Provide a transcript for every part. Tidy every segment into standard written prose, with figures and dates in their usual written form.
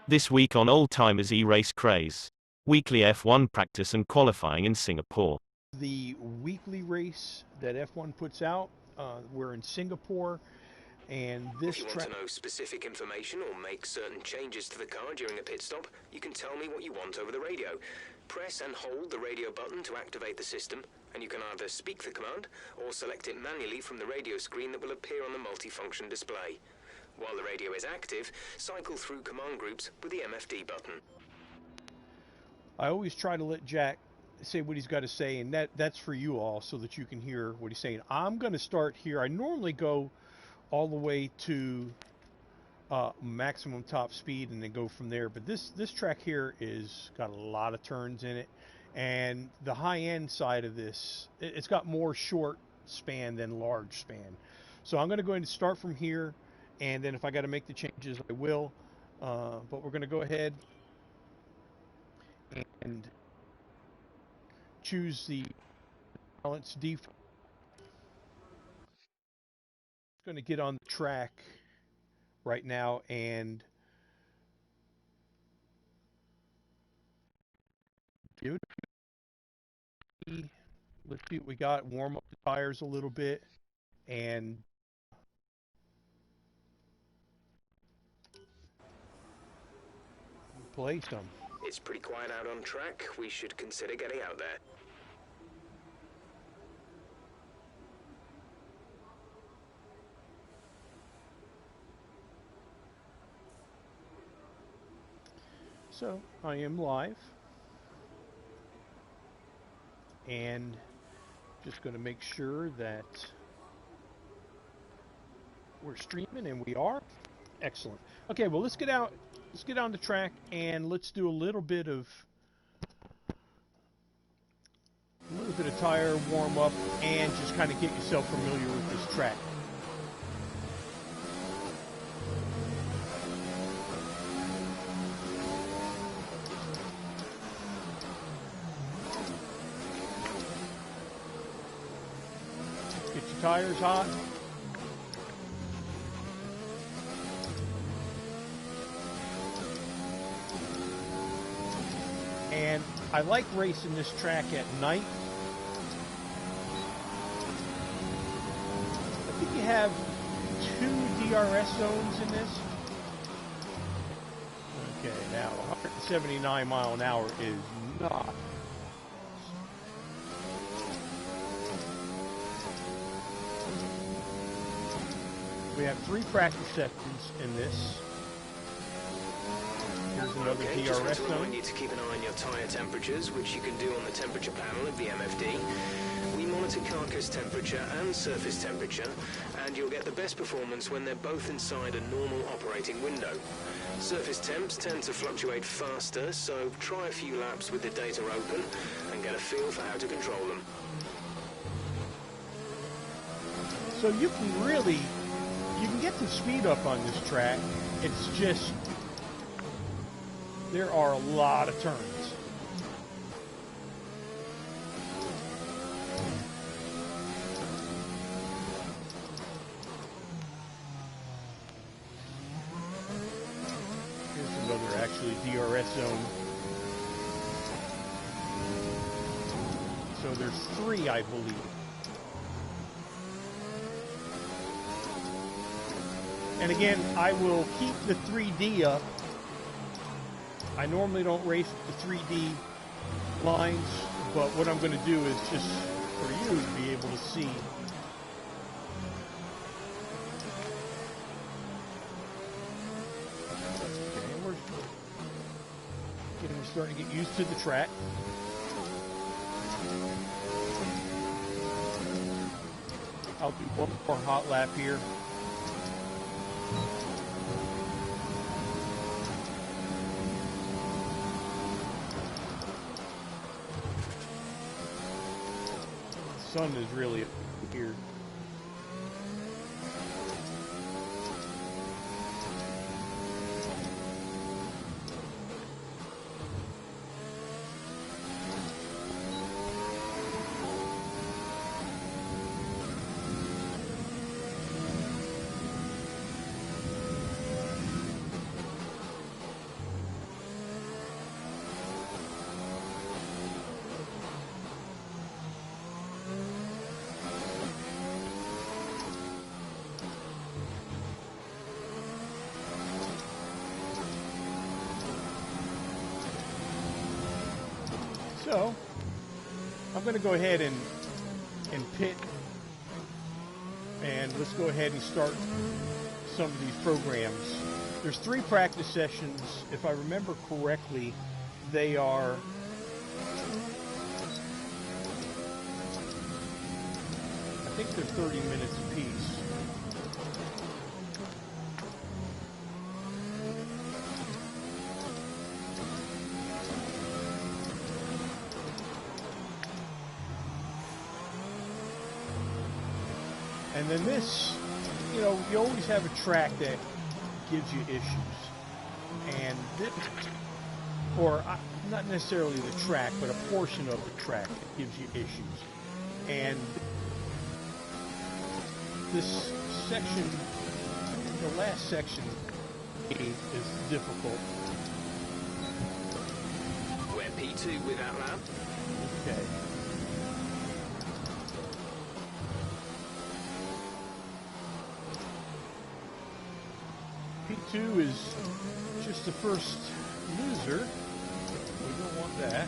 This week on Ole Timer's e-race Craze. Weekly F1 practice and qualifying in Singapore. The weekly race that F1 puts out, we're in Singapore, and this If you want to know specific information or make certain changes to the car during a pit stop, you can tell me what you want over the radio. Press and hold the radio button to activate the system, and you can either speak the command or select it manually from the radio screen that will appear on the multifunction display. While the radio is active, cycle through command groups with the MFD button. I always try to let Jack say what he's got to say, and that's for you all so that you can hear what he's saying. I'm going to start here. I normally go all the way to maximum top speed and then go from there, but this track here is got a lot of turns in it, and the high end side of this, it's got more short span than large span. So I'm going to go ahead and start from here, and then if I got to make the changes, I will. But we're going to go ahead and choose the balance default. It's going to get on the track right now, and give it a few. Let's see what we got. Warm up the tires a little bit, and play some. It's pretty quiet out on track. We should consider getting out there. So I am live, and just going to make sure that we're streaming, and we are. Excellent. Okay, well, let's get out. Let's get on the track, and let's do a little bit of tire warm up, and just kind of get yourself familiar with this track. Get your tires hot. And I like racing this track at night. I think you have 2 DRS zones in this. Okay, now 179 mile an hour is not. We have 3 practice sessions in this. Here's another Okay, DRS just want to zone. remind you to keep an eye on your tyre temperatures, which you can do on the temperature panel of the MFD. We monitor carcass temperature and surface temperature, and you'll get the best performance when they're both inside a normal operating window. Surface temps tend to fluctuate faster, so try a few laps with the data open and get a feel for how to control them. So you can get the speed up on this track. It's just, there are a lot of turns. Here's another actually DRS zone. So there's 3, I believe. And again, I will keep the 3D up. I normally don't race the 3D lines, but what I'm going to do is just for you to be able to see. Okay, we're starting to get used to the track. I'll do one more hot lap here. The sun is really here. So I'm going to go ahead and pit, and let's go ahead and start some of these programs. There's 3 practice sessions. If I remember correctly, they are I think they're 30 minutes apiece. And then this, you know, you always have a track that gives you issues. And this, or not necessarily the track, but a portion of the track that gives you issues. And this section, the last section, is difficult. We're P2 without lab. Okay. P2 is just the first loser. We don't want that.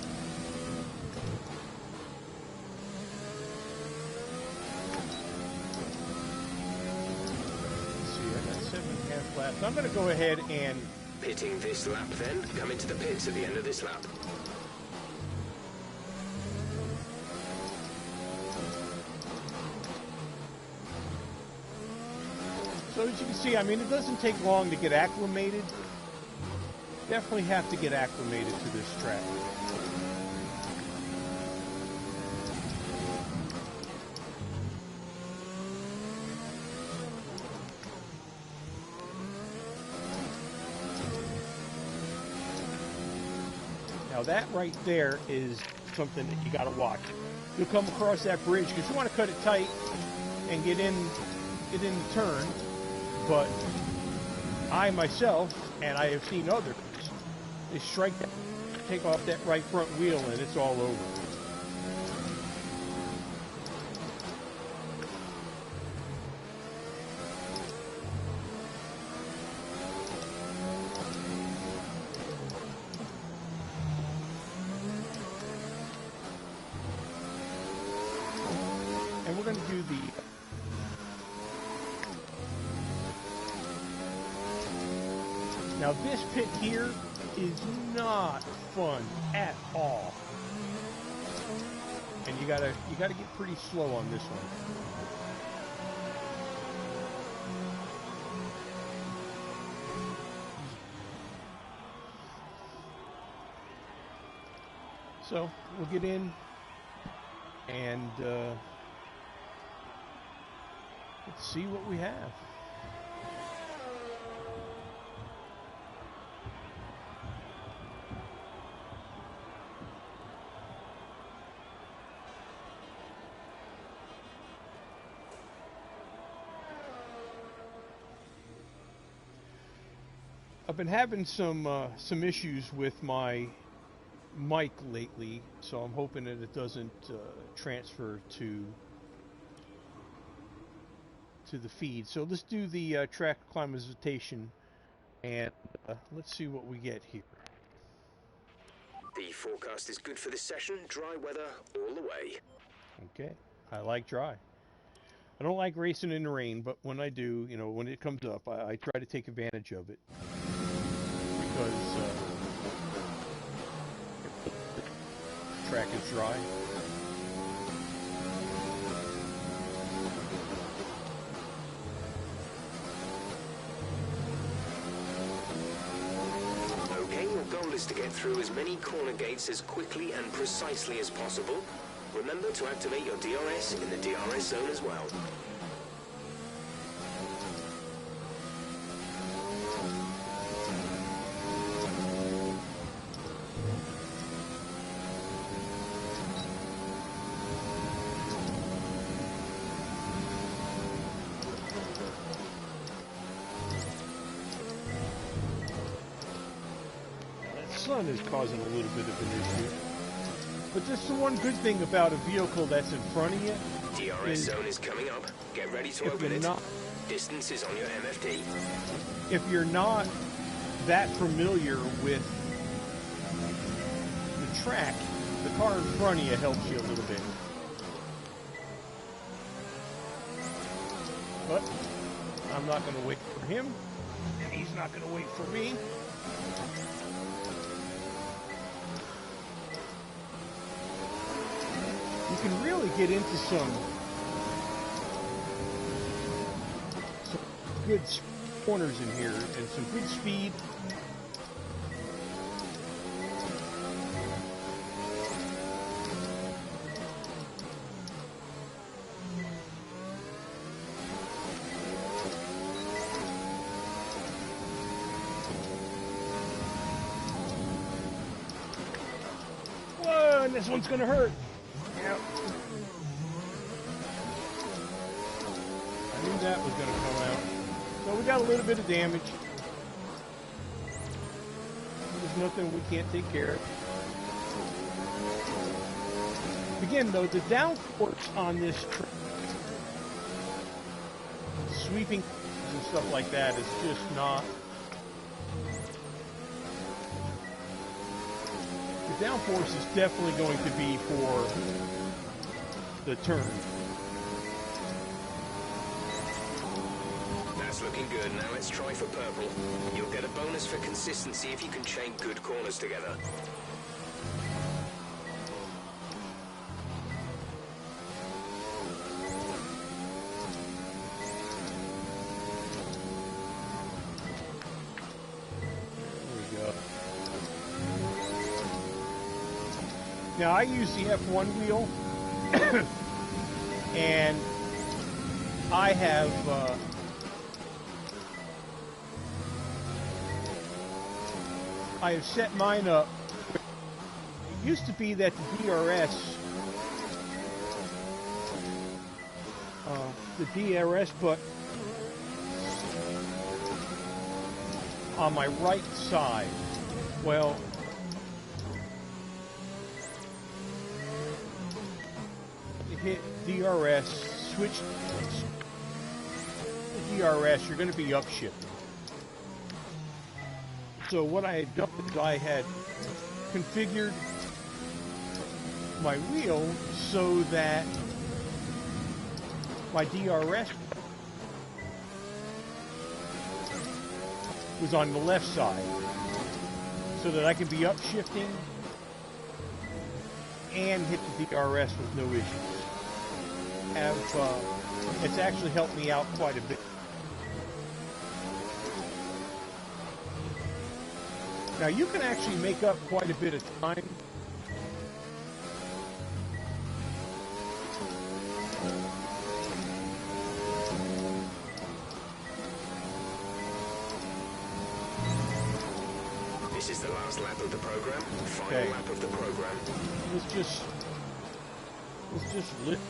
Let's see, I got 7.5 laps. I'm going to go ahead and... Pitting this lap then. Come into the pits at the end of this lap. So as you can see, I mean, it doesn't take long to get acclimated. Definitely have to get acclimated to this track. Now that right there is something that you got to watch. You'll come across that bridge because you want to cut it tight and get in the turn. But I myself, and I have seen others, they strike that, take off that right front wheel, and it's all over. And we're going to do the Now this pit here is not fun at all. And you gotta get pretty slow on this one. So we'll get in and let's see what we have. I've been having some issues with my mic lately, so I'm hoping that it doesn't transfer to the feed. So let's do the track acclimatization, and let's see what we get here. The forecast is good for this session. Dry weather all the way. Okay, I like dry. I don't like racing in the rain, but when I do, you know, when it comes up, I try to take advantage of it. Because the track is dry. Okay, your goal is to get through as many corner gates as quickly and precisely as possible. Remember to activate your DRS in the DRS zone as well. Sun is causing a little bit of an issue. But just the one good thing about a vehicle that's in front of you. DRS zone is coming up. Get ready to open it. Distance is on your MFD. If you're not that familiar with the track, the car in front of you helps you a little bit. But I'm not going to wait for him, and he's not going to wait for me. You can really get into some good corners in here and some good speed. Whoa, and this one's gonna hurt. Yep. I knew that was gonna come out. So we got a little bit of damage. There's nothing we can't take care of. Again, though, the downforce on this sweeping and stuff like that is just not. The downforce is definitely going to be for the turn. That's looking good. Now let's try for purple. You'll get a bonus for consistency if you can chain good corners together. Now I use the F1 wheel, and I have set mine up. It used to be that the DRS button on my right side. Well, hit DRS, switch to DRS, you're going to be upshifting. So what I had done is I had configured my wheel so that my DRS was on the left side, so that I can be upshifting and hit the DRS with no issues. It's actually helped me out quite a bit. Now you can actually make up quite a bit of time. This is the last lap of the program. Final lap of the program. Let's just lift.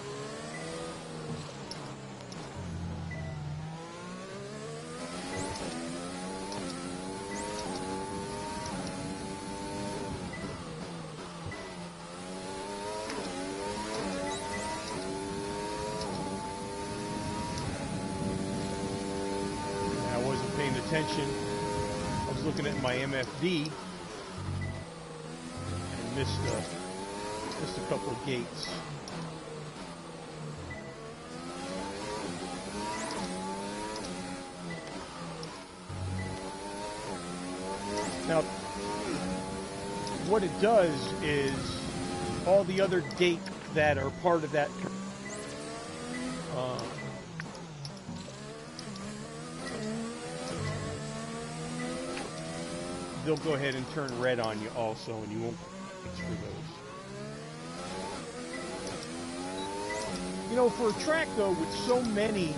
Attention. I was looking at my MFD and missed a couple of gates. Now, what it does is all the other gates that are part of that they'll go ahead and turn red on you also, and you won't fix for those. You know, for a track though with so many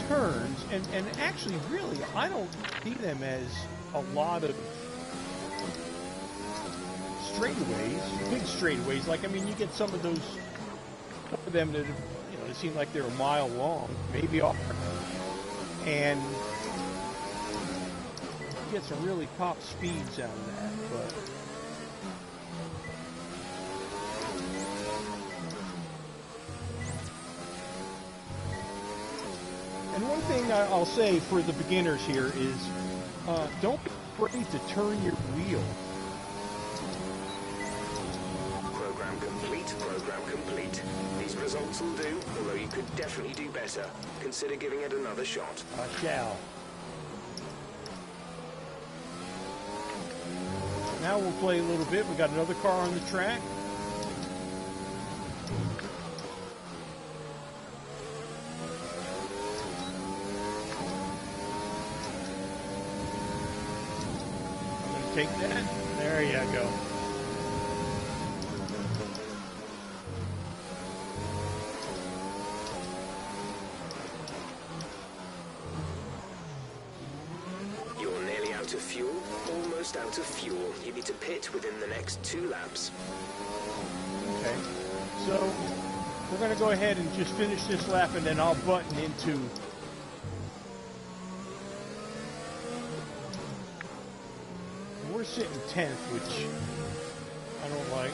turns, and actually really I don't see them as a lot of straightaways, big straightaways. Like, I mean, you get some of those of them that, you know, they seem like they're a mile long, maybe are, and get some really top speeds out of that, but and one thing I'll say for the beginners here is don't be afraid to turn your wheel. complete, program complete. These results will do, although you could definitely do better. Consider giving it another shot. I shall. Now we'll play a little bit. We got another car on the track. I'm going to take that. There you go. Out of fuel, almost out of fuel. You need to pit within the next 2 laps. Okay, so we're going to go ahead and just finish this lap, and then I'll button into we're sitting 10th, which I don't like.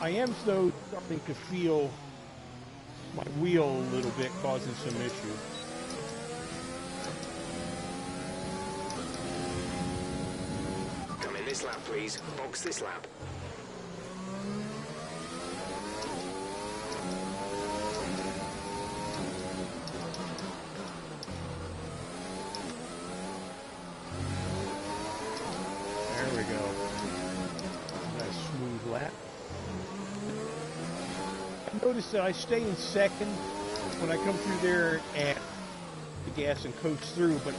I am though starting to feel my wheel a little bit causing some issue. This lap, please. Box this lap. There we go. Nice smooth lap. I noticed that I stay in second when I come through there and the gas and coach through, but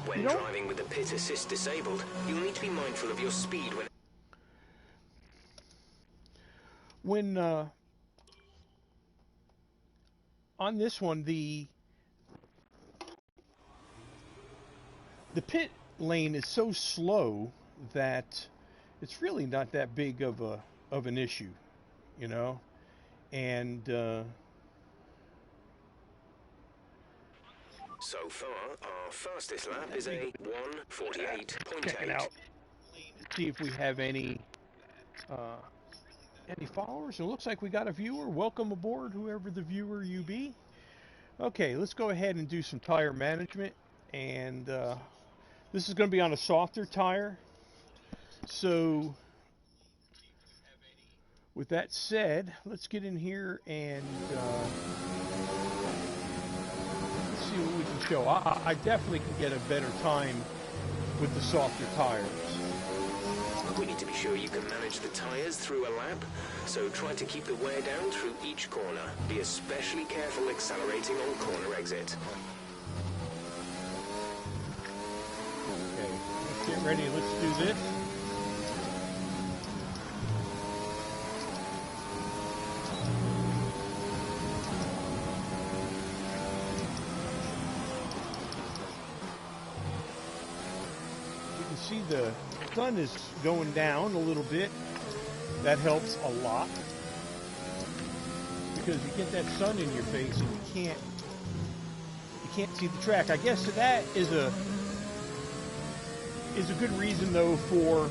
when driving with the pit assist disabled, you'll need to be mindful of your speed when on this one the pit lane is so slow that it's really not that big of an issue, you know, and so far our fastest lap is a 1:48.8. check it out. See if we have any followers. It looks like we got a viewer. Welcome aboard, whoever the viewer you be. Okay, let's go ahead and do some tire management, and this is going to be on a softer tire. So with that said, let's get in here and see what we can show. I definitely can get a better time with the softer tires. We need to be sure you can manage the tires through a lap, so try to keep the wear down through each corner. Be especially careful accelerating on corner exit. Okay, let's get ready. Let's do this. See, the sun is going down a little bit. That helps a lot because you get that sun in your face and you can't see the track. I guess that is a good reason though for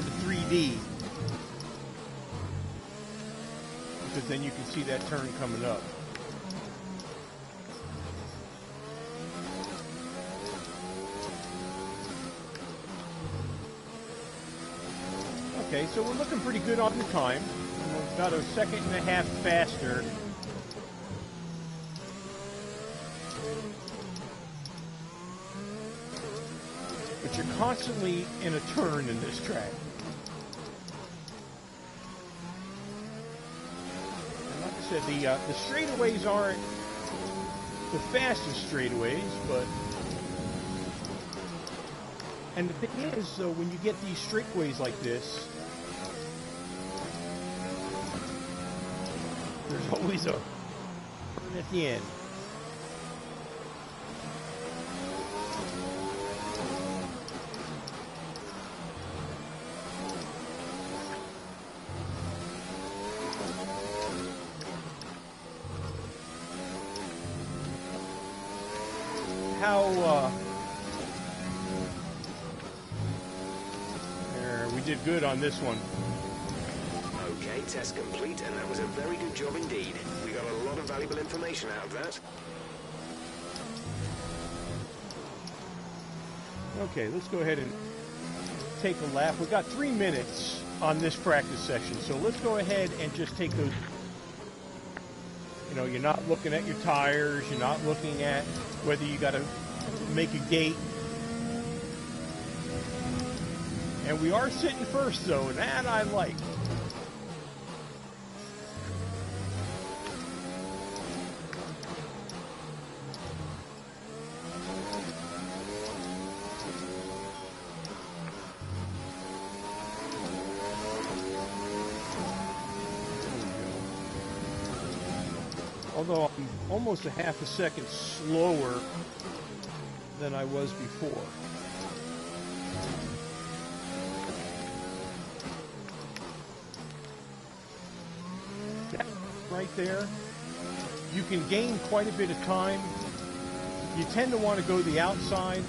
the 3D, because then you can see that turn coming up. Okay, so we're looking pretty good on the time. We're about a second and a half faster. But you're constantly in a turn in this track. And like I said, the straightaways aren't the fastest straightaways, but... And the thing is, so when you get these straightaways like this, there's always a turn at the end. We did good on this one. Okay, Okay, test complete, and that was a very good job indeed. We got a lot of valuable information out of that. Okay, let's go ahead and take a lap. We've got 3 minutes on this practice session, so let's go ahead and just take those. You know, you're not looking at your tires, you're not looking at whether you got to make a gate. And we are sitting first, though, and that I like. Although I'm almost a half a second slower than I was before. That right there, you can gain quite a bit of time. You tend to want to go the outside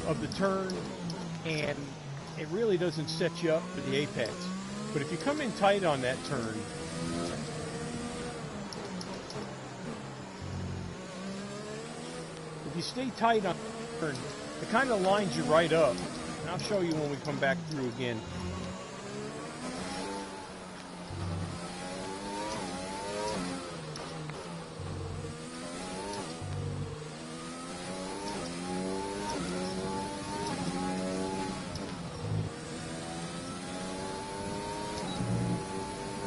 of the turn, and it really doesn't set you up for the apex. But if you come in tight on that turn, if you stay tight on the turn, it kind of lines you right up. And I'll show you when we come back through again.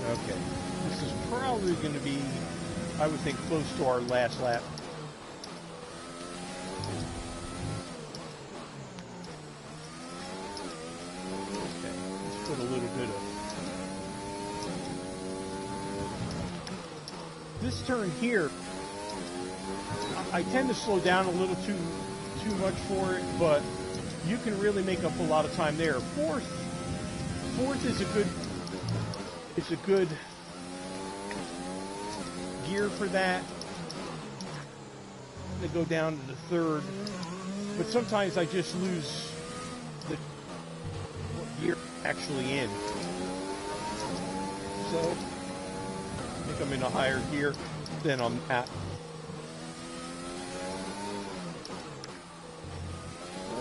Okay, this is probably going to be, I would think, close to our last lap. Okay, let's put a little bit of... This turn here, I tend to slow down a little too much for it, but you can really make up a lot of time there. Fourth is a good... It's a good gear for that. To go down to the third, but sometimes I just lose the gear actually in. So I think I'm in a higher gear than I'm at.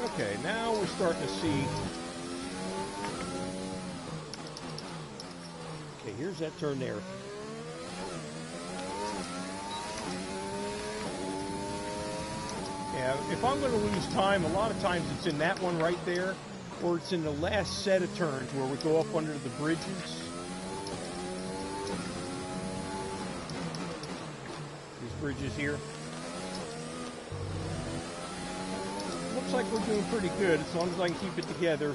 Okay, now we're starting to see. Okay, here's that turn there. Yeah, if I'm going to lose time, a lot of times it's in that one right there, or it's in the last set of turns where we go up under the bridges. These bridges here. Looks like we're doing pretty good as long as I can keep it together.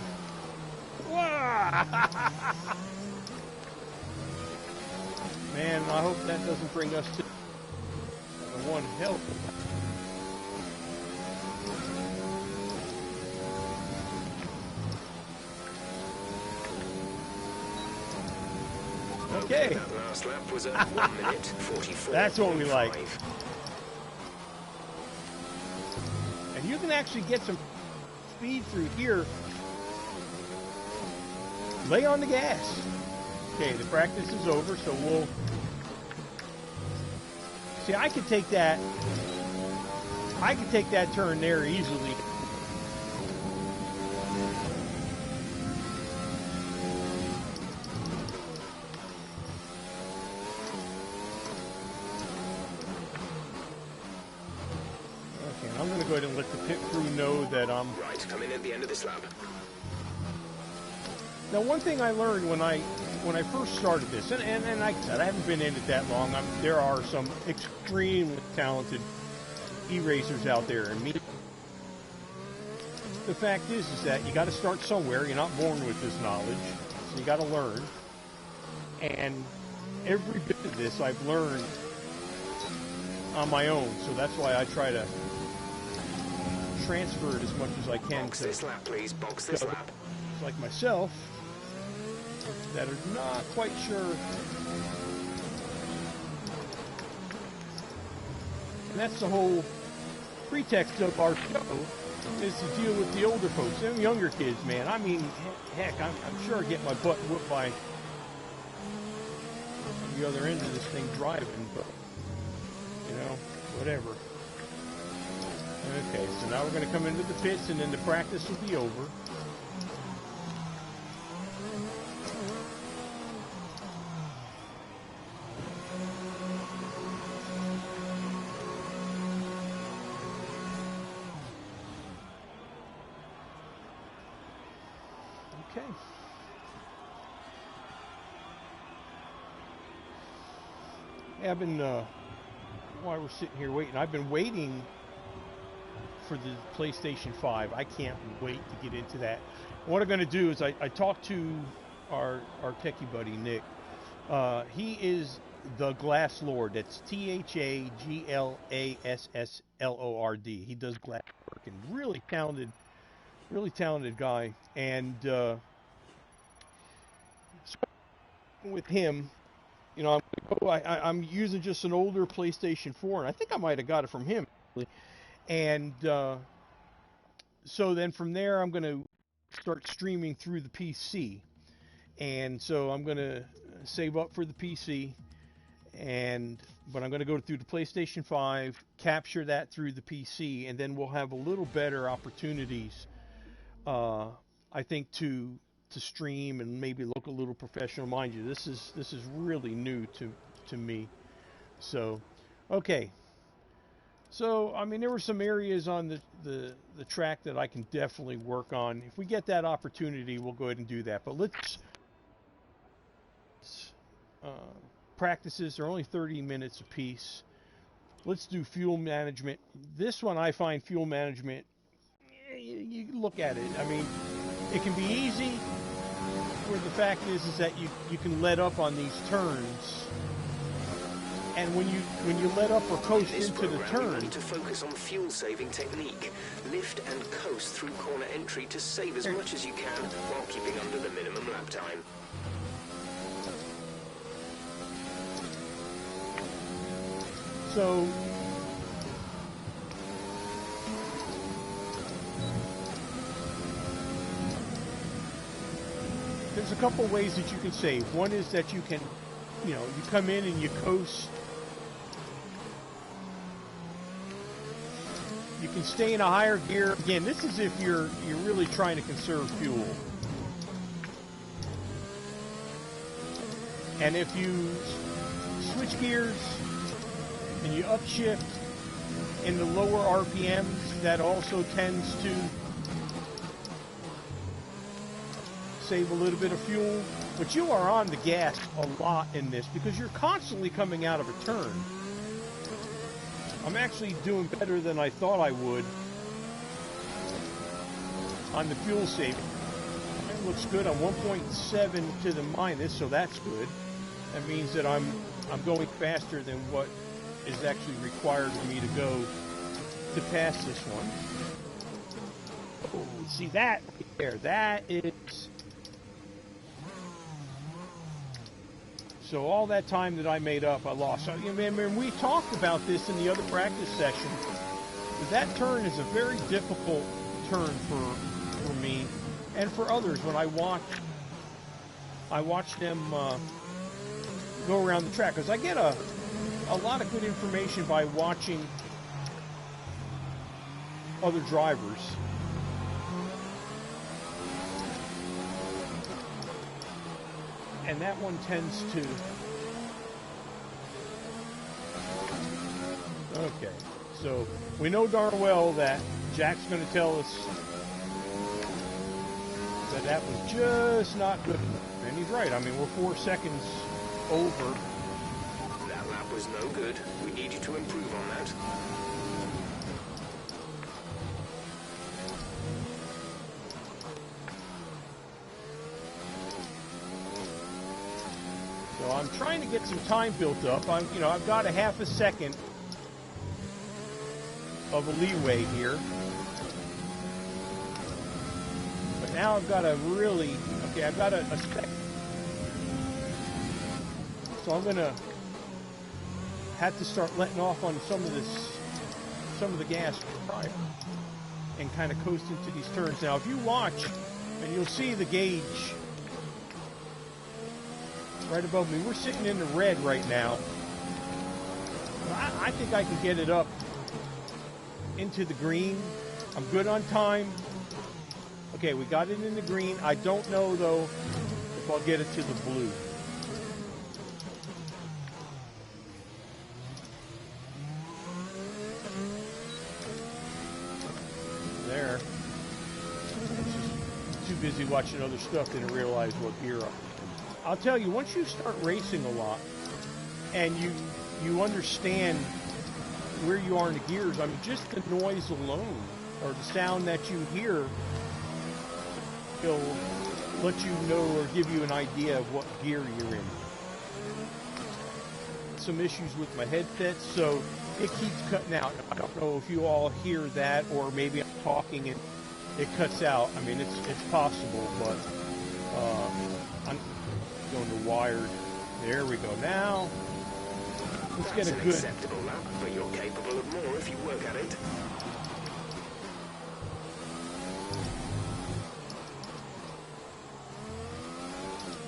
Man, I hope that doesn't bring us to one hell. Okay. That last lap was at 1 minute 44. That's what we like. And you can actually get some speed through here. Lay on the gas. Okay, the practice is over, so we'll... See, I could take that turn there easily. Okay, I'm going to go ahead and let the pit crew know that I'm... Right, come in at the end of this lap. Now, one thing I learned when I first started this, and like I said, I haven't been in it that long. There are some extremely talented e-racers out there, and me. The fact is that you got to start somewhere. You're not born with this knowledge, so you got to learn. And every bit of this I've learned on my own, so that's why I try to transfer it as much as I can. Box this lap, please. Box this lap. Like myself, that are not quite sure. And that's the whole pretext of our show, is to deal with the older folks, them younger kids, man. I mean, heck, I'm sure I get my butt whooped by on the other end of this thing driving, but, you know, whatever. Okay, so now we're going to come into the pits, and then the practice will be over. Okay. Yeah, I've been, while we're sitting here waiting, I've been waiting for the PlayStation 5. I can't wait to get into that. What I'm going to do is I talked to our techie buddy, Nick. He is the Glass Lord. That's THAGLASSLORD. He does glass work, and really talented guy. And with him, you know, I'm using just an older PlayStation 4, and I think I might have got it from him. And so then from there, I'm going to start streaming through the PC. And so I'm going to save up for the PC, but I'm going to go through the PlayStation 5, capture that through the PC, and then we'll have a little better opportunities, I think, to stream and maybe look a little professional. Mind you, this is really new to me. So, okay. So, I mean, there were some areas on the track that I can definitely work on. If we get that opportunity, we'll go ahead and do that. But let's practices are only 30 minutes apiece. Let's do fuel management. This one, I find fuel management, you look at it. I mean, it can be easy, where the fact is that you can let up on these turns. And when you let up or coast into the turn, to focus on fuel-saving technique, lift and coast through corner entry to save as much as you can while keeping under the minimum lap time. so there's a couple ways that you can save. One is that you can, you come in and you coast. You can stay in a higher gear. Again, this is if you're really trying to conserve fuel. And if you switch gears and you upshift in the lower RPMs, that also tends to save a little bit of fuel. But you are on the gas a lot in this because you're constantly coming out of a turn. I'm actually doing better than I thought I would on the fuel saving. It looks good. I'm 1.7 to the minus, so that's good. That means that I'm going faster than what is actually required for me to go to pass this one. Oh, see that right there? That is... So all that time that I made up, I lost. So, we talked about this in the other practice session. That turn is a very difficult turn for me and for others. When I watch them go around the track, because I get a lot of good information by watching other drivers. And that one tends to... Okay, so we know darn well that Jack's going to tell us that was just not good enough. And he's right. I mean, we're 4 seconds over. That lap was no good. We need you to improve on that. So I'm trying to get some time built up. I've got a half a second of a leeway here. But now I've got to really, I've got a second. So I'm going to have to start letting off on some of the gas prior and kind of coast into these turns. Now, if you watch, and you'll see the gauge right above me. We're sitting in the red right now. I think I can get it up into the green. I'm good on time. Okay, we got it in the green. I don't know, though, if I'll get it to the blue. There. Too busy watching other stuff, didn't realize what gear I'm in. I'll tell you, once you start racing a lot and you understand where you are in the gears, I mean, just the noise alone or the sound that you hear will let you know or give you an idea of what gear you're in. Some issues with my headset, so it keeps cutting out. I don't know if you all hear that, or maybe I'm talking and it cuts out. I mean, it's possible, but I'm going to wired. There we go. Now let's get a good. Acceptable lap, but you're capable of more if you work at it.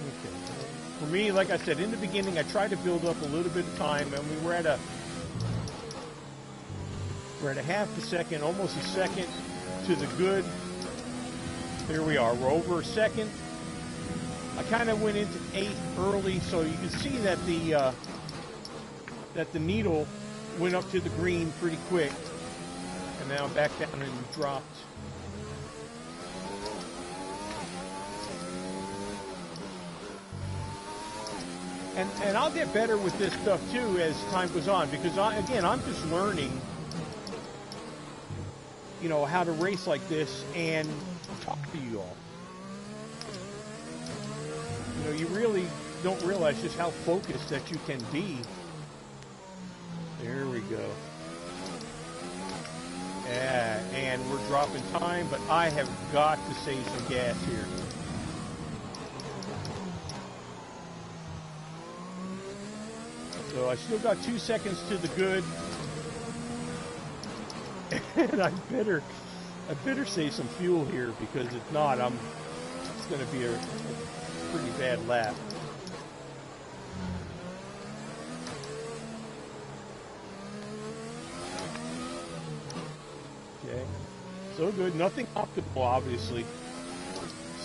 Okay. For me, like I said in the beginning, I tried to build up a little bit of time, and we're at a half a second, almost a second to the good. There we are. We're over a second. I kind of went into 8 early, so you can see that the needle went up to the green pretty quick, and now back down and dropped. And I'll get better with this stuff too as time goes on, because I'm just learning, you know, how to race like this and talk to you all. You know, you really don't realize just how focused that you can be. There we go. Yeah, and we're dropping time, but I have got to save some gas here. So I still got 2 seconds to the good. And I better save some fuel here, because if not, it's going to be a pretty bad lap. Okay, so good. Nothing optimal, obviously.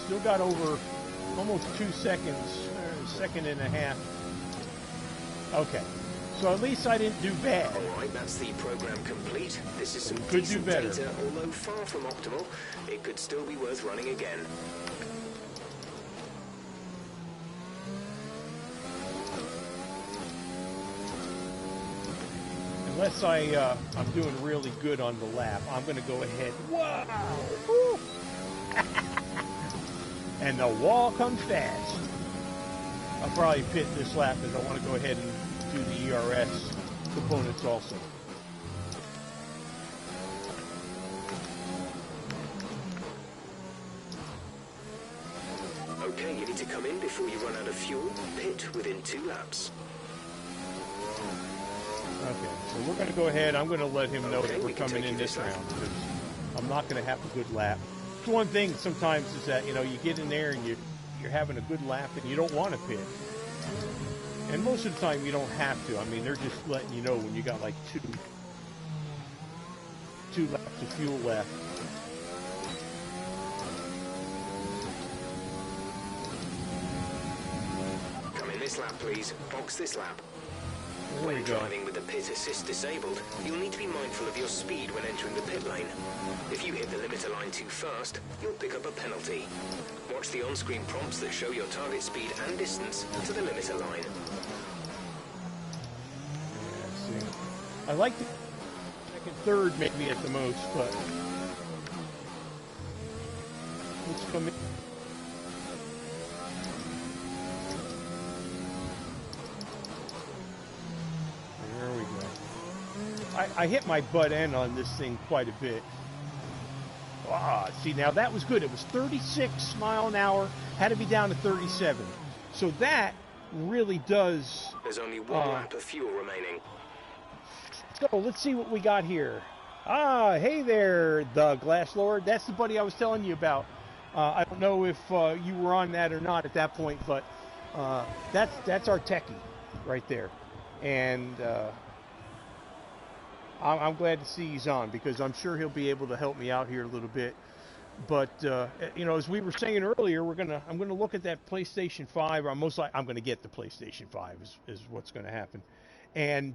Still got over almost 2 seconds, a second and a half. Okay, so at least I didn't do bad. All right, that's the program complete. This is some could do better. data, although far from optimal. It could still be worth running again. Unless I'm doing really good on the lap, I'm going to go ahead. Wow! Woo. And the wall comes fast. I'll probably pit this lap because I want to go ahead and do the ERS components also. Okay, you need to come in before you run out of fuel. Pit within 2 laps. Okay, so we're going to go ahead. I'm going to let him know that we're coming in this round, because I'm not going to have a good lap. It's one thing sometimes is that, you know, you get in there and you're having a good lap and you don't want to pit. And most of the time you don't have to. I mean, they're just letting you know when you got like two laps of fuel left. Come in this lap, please. Box this lap. There we When go. driving with the pit assist disabled, you'll need to be mindful of your speed when entering the pit lane. If you hit the limiter line too fast, you'll pick up a penalty. Watch the on-screen prompts that show your target speed and distance to the limiter line. Yeah, see. I like the second, third maybe at the most, but let's come in. There we go. I hit my butt end on this thing quite a bit. Ah, see, now that was good. It was 36 mile an hour, had to be down to 37. So that really does. There's only 1 lap of fuel remaining. So let's see what we got here. Ah, hey there, the Glass Lord. That's the buddy I was telling you about. I don't know if you were on that or not at that point, but That's our techie right there, and I'm glad to see he's on because I'm sure he'll be able to help me out here a little bit. But as we were saying earlier, I'm gonna look at that PlayStation 5. I'm gonna get the PlayStation 5 is what's gonna happen, and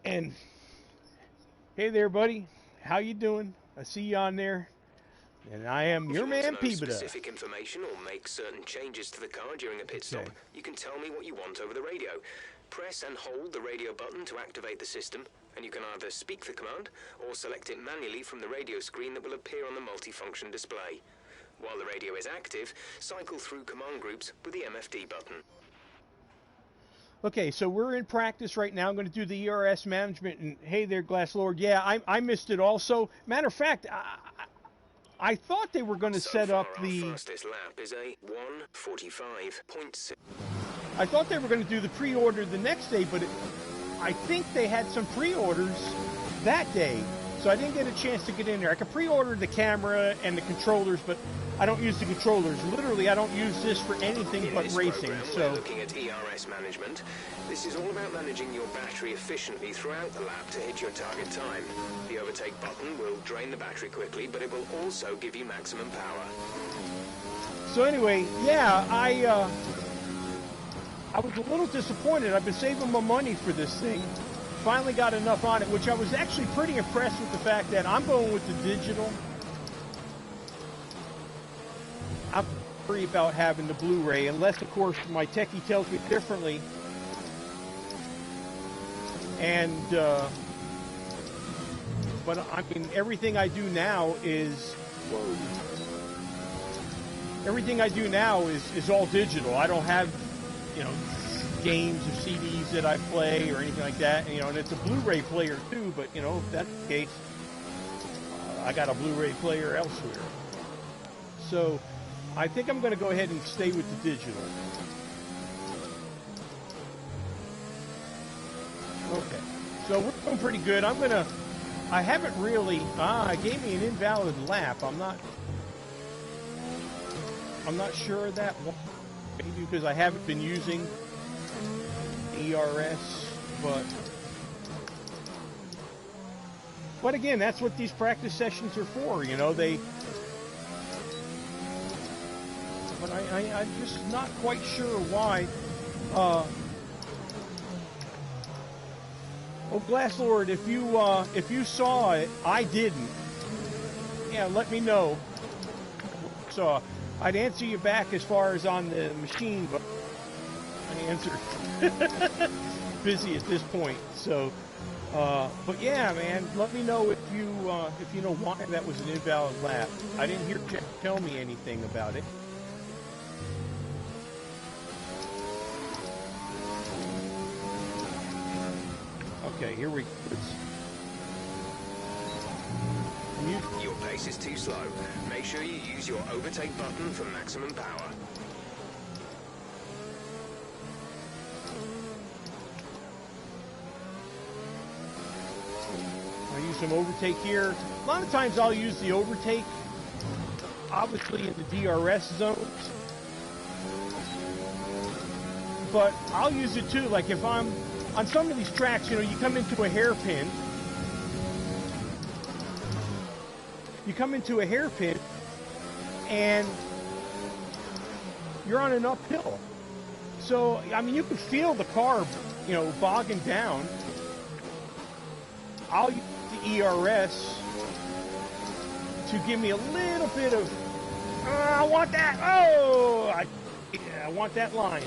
and hey there, buddy, how you doing? I see you on there. And I am your man, If you want to know Peabody. specific information or make certain changes to the car during a pit stop, you can tell me what you want over the radio. Press and hold the radio button to activate the system, and you can either speak the command or select it manually from the radio screen that will appear on the multifunction display. While the radio is active, cycle through command groups with the MFD button. Okay, so we're in practice right now. I'm going to do the ERS management, and hey there, Glass Lord. Yeah, I missed it also. Matter of fact, I thought they were going to set up the... Our fastest lap is a 1:45.6. I thought they were going to do the pre-order the next day, but I think they had some pre-orders that day, so I didn't get a chance to get in there. I could pre-order the camera and the controllers, but I don't use the controllers. Literally, I don't use this for anything but racing. So, looking at ERS management, this is all about managing your battery efficiently throughout the lap to hit your target time. The overtake button will drain the battery quickly, but it will also give you maximum power. So anyway, yeah, I was a little disappointed. I've been saving my money for this thing. Finally got enough on it, which I was actually pretty impressed with the fact that I'm going with the digital. I'm worried about having the Blu-ray, unless, of course, my techie tells me differently. And, but I mean, everything I do now is, all digital. I don't have, games or CDs that I play or anything like that. And it's a Blu-ray player too, but, if that's the case, I got a Blu-ray player elsewhere. So, I think I'm going to go ahead and stay with the digital. Okay. So we're doing pretty good. I haven't really, it gave me an invalid lap. I'm not sure of that one. Maybe because I haven't been using ERS, but again, that's what these practice sessions are for, but I'm just not quite sure why. Oh, Glass Lord, if you saw it, I didn't. Yeah, let me know. So I'd answer you back as far as on the machine, but I answered busy at this point. So, but yeah, man, let me know if you know why that was an invalid lap. I didn't hear Jeff tell me anything about it. Okay, here we go. Your pace is too slow. Make sure you use your overtake button for maximum power. I'll use some overtake here. A lot of times I'll use the overtake, obviously in the DRS zones. But I'll use it too, like if I'm on some of these tracks, you come into a hairpin. You come into a hairpin and you're on an uphill. So, I mean, you can feel the car, bogging down. I'll use the ERS to give me a little bit of, I want that, I want that line.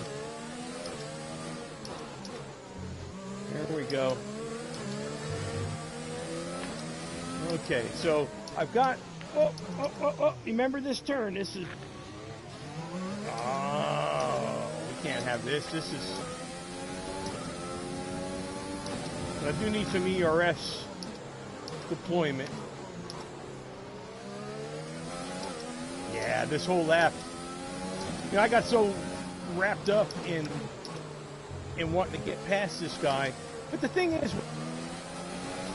There we go. Okay, so I've got, remember this turn. This is, we can't have this. This is, I do need some ERS deployment. Yeah, this whole lap, I got so wrapped up in wanting to get past this guy. But the thing is,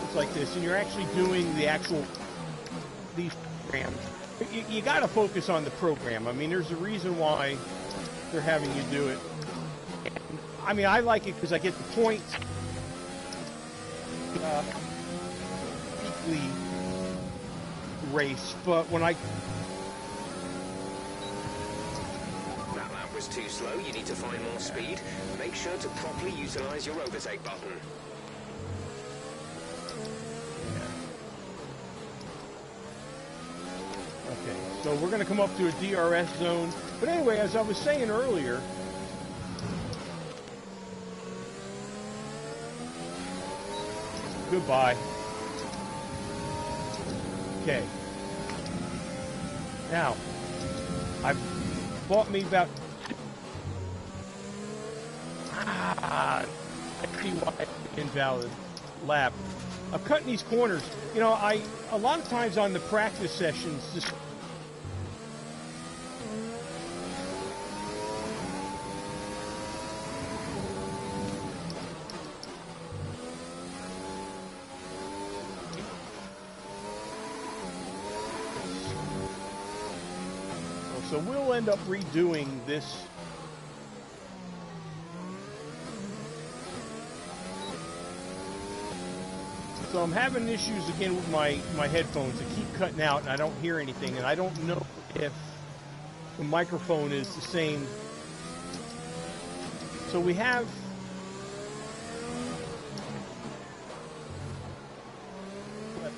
it's like this, and you're actually doing these programs. You got to focus on the program. I mean, there's a reason why they're having you do it. I mean, I like it because I get the points. Weekly race, but when I... That lap was too slow. You need to find more speed. Make sure to properly utilize your overtake button. Okay, so we're going to come up to a DRS zone. But anyway, as I was saying earlier, goodbye. Okay. Now, I've bought me about... I see why it's invalid lap. I'm cutting these corners. You know, a lot of times on the practice sessions, just... So we'll end up redoing this. So I'm having issues again with my headphones. They keep cutting out and I don't hear anything, and I don't know if the microphone is the same. So we have...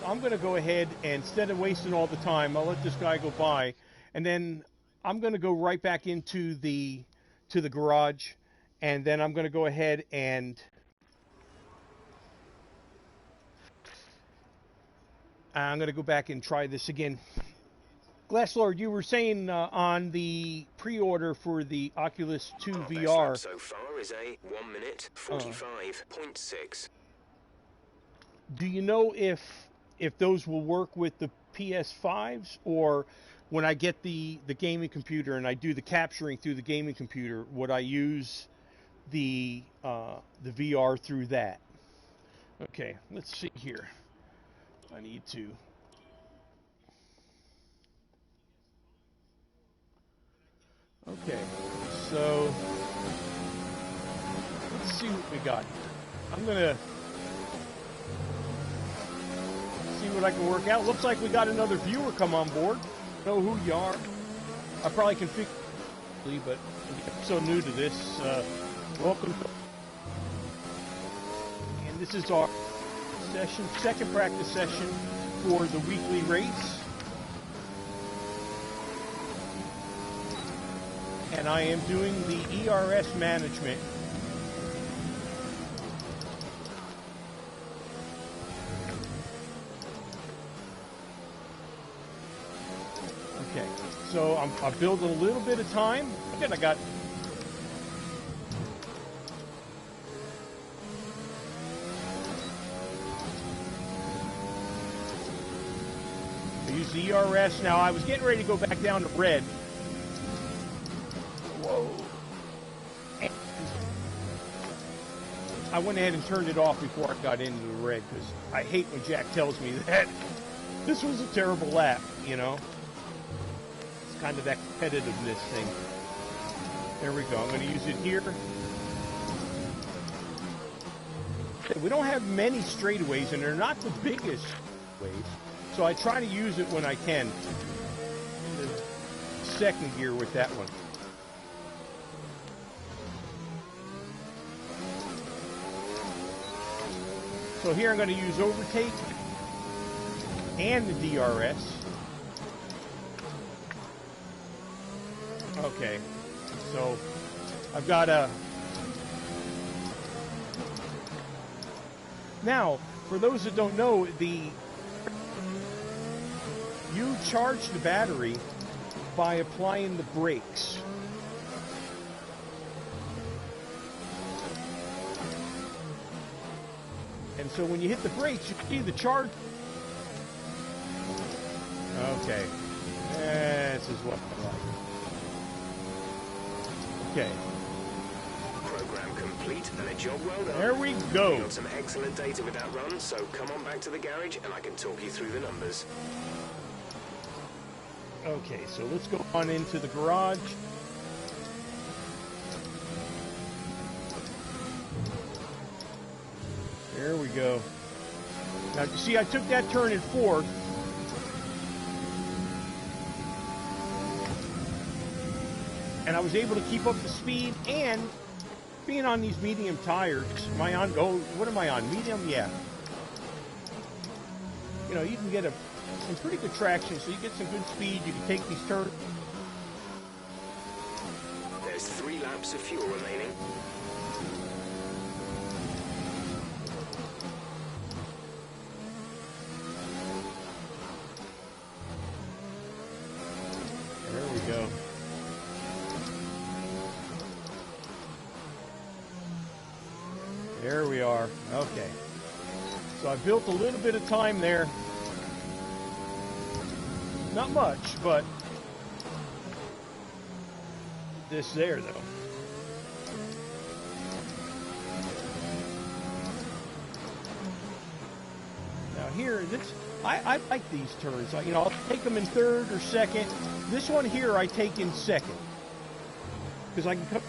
I'm going to go ahead and instead of wasting all the time, I'll let this guy go by, and then I'm going to go right back into the garage, and then I'm going to go ahead and I'm going to go back and try this again. Glasslord, you were saying on the pre-order for the Oculus 2 Our VR. best lap so far is a 1 minute 45.6. Do you know if those will work with the PS5s, or when I get the gaming computer and I do the capturing through the gaming computer, would I use the VR through that? Okay, let's see here. I need to... Okay, so let's see what we got here. I'm gonna see what I can work out. Looks like we got another viewer come on board. Know who you are. I probably can figure, but I'm so new to this. Welcome. And this is our session, second practice session for the weekly race. And I am doing the ERS management. Okay, so I'm building a little bit of time. Again, I got... I use the ERS. Now, I was getting ready to go back down to red. Whoa. And I went ahead and turned it off before I got into the red, because I hate when Jack tells me that this was a terrible lap, you know? It's kind of that competitiveness thing. There we go. I'm going to use it here. We don't have many straightaways, and they're not the biggest ways, so I try to use it when I can. In the second gear with that one. So here I'm going to use overtake and the DRS. Okay, so I've got a... Now, for those that don't know, you charge the battery by applying the brakes. And so when you hit the brakes, you see the charge. Okay. This is what I like. Okay. Program complete and a job well done. There we go. We got some excellent data with that run, so come on back to the garage and I can talk you through the numbers. Okay, so let's go on into the garage. There we go. Now, you see, I took that turn in fourth. And I was able to keep up the speed, and being on these medium tires, am I on, oh, what am I on, medium? Yeah. You know, you can get some pretty good traction, so you get some good speed, you can take these turns. There's 3 laps of fuel remaining. There we go. There we are. Okay. So I built a little bit of time there. Not much, but this there, though. Now here, I like these turns. You know, I'll take them in third or second. This one here I take in second, because I can come,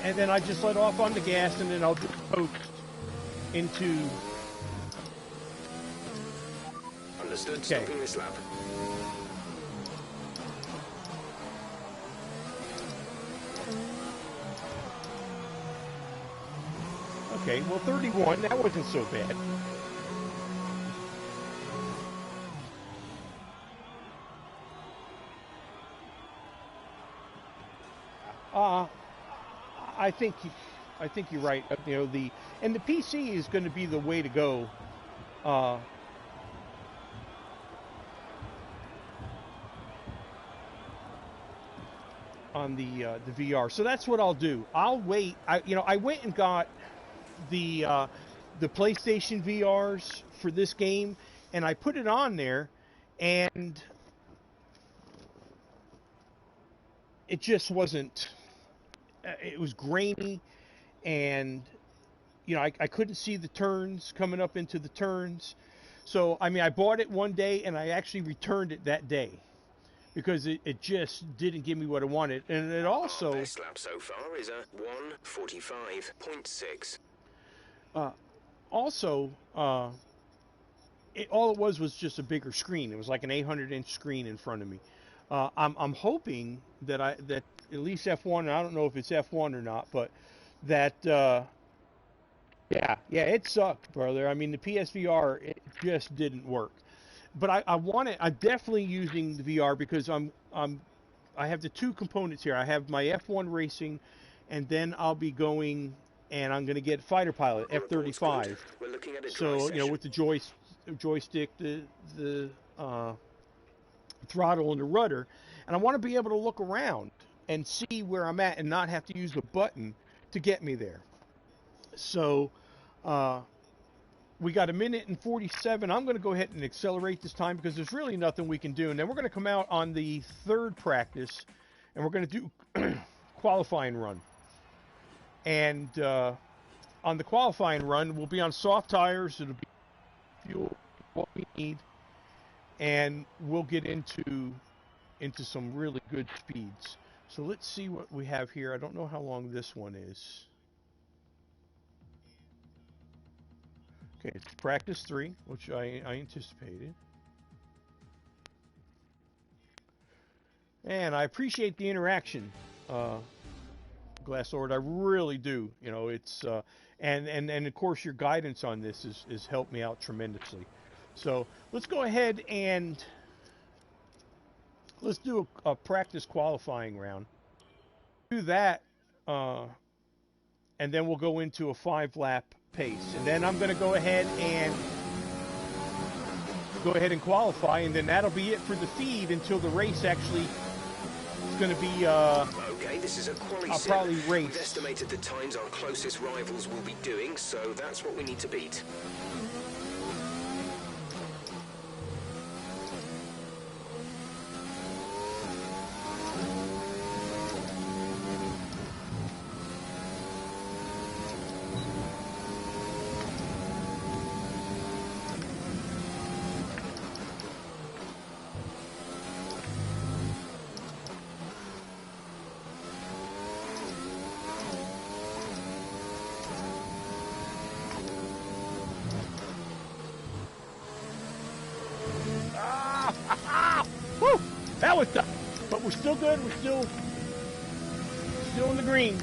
and then I just let off on the gas, and then I'll just coast into. Understood. Okay. Stopping this lap. Okay, well, 31, that wasn't so bad. I think you're right. You know, the PC is going to be the way to go. On the VR, so that's what I'll do. I'll wait. I went and got the PlayStation VRs for this game, and I put it on there, and it just wasn't. It was grainy, and I couldn't see the turns coming up into the turns. So I mean, I bought it one day, and I actually returned it that day, because it just didn't give me what I wanted. And it also... Our best lap so far is a 1:45.6. Also, all it was just a bigger screen. It was like an 800-inch screen in front of me. I'm hoping that at least F1, and I don't know if it's F1 or not, but that... yeah, it sucked, brother. I mean, the PSVR, it just didn't work. But I'm definitely using the VR, because I have the 2 components here. I have my F1 racing, and then I'll be going, and I'm going to get Fighter Pilot F-35. We're looking at a So with the joystick, the throttle and the rudder, and I want to be able to look around and see where I'm at and not have to use the button to get me there. So. We got 1:47. I'm going to go ahead and accelerate this time, because there's really nothing we can do. And then we're going to come out on the 3rd practice, and we're going to do qualifying run. And on the qualifying run, we'll be on soft tires. It'll be fuel, what we need, and we'll get into some really good speeds. So let's see what we have here. I don't know how long this one is. Okay, it's practice 3, which I anticipated. And I appreciate the interaction, Glass Lord. I really do. You know, it's and of course your guidance on this is helped me out tremendously. So let's go ahead and let's do a practice qualifying round. Do that, and then we'll go into a 5-lap pace, and then I'm going to go ahead and qualify, and then that'll be it for the feed until the race actually is going to be okay, this is a quali I'll sim. probably race. We've estimated the times our closest rivals will be doing, so that's what we need to beat. Woo! That was tough. But we're still good. We're still in the green.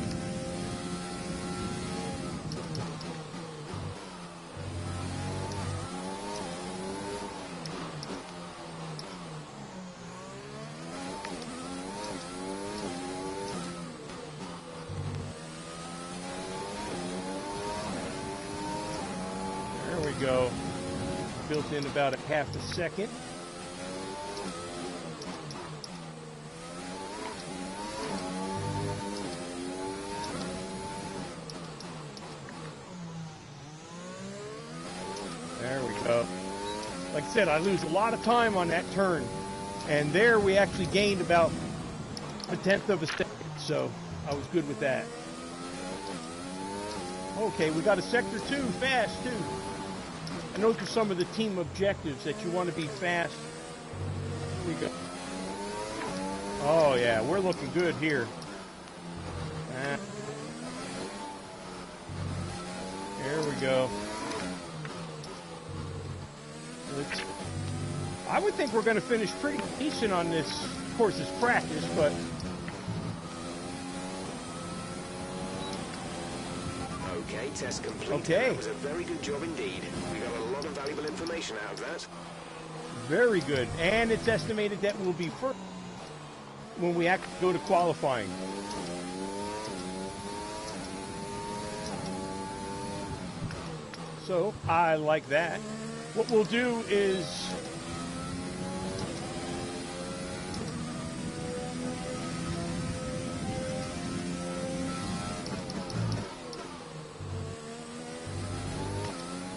There we go. Built in about a half a second. There we go. Like I said, I lose a lot of time on that turn. And there we actually gained about a tenth of a second. So I was good with that. Okay, we got a sector 2 fast too. And those are some of the team objectives that you want to be fast. Here we go. Oh yeah, we're looking good here. There we go. I would think we're going to finish pretty decent on this. Of course, it's practice, but... Okay, test complete. Okay. That was a very good job indeed. We got a lot of valuable information out of that. Very good. And it's estimated that we'll be first when we actually go to qualifying. So, I like that. What we'll do is...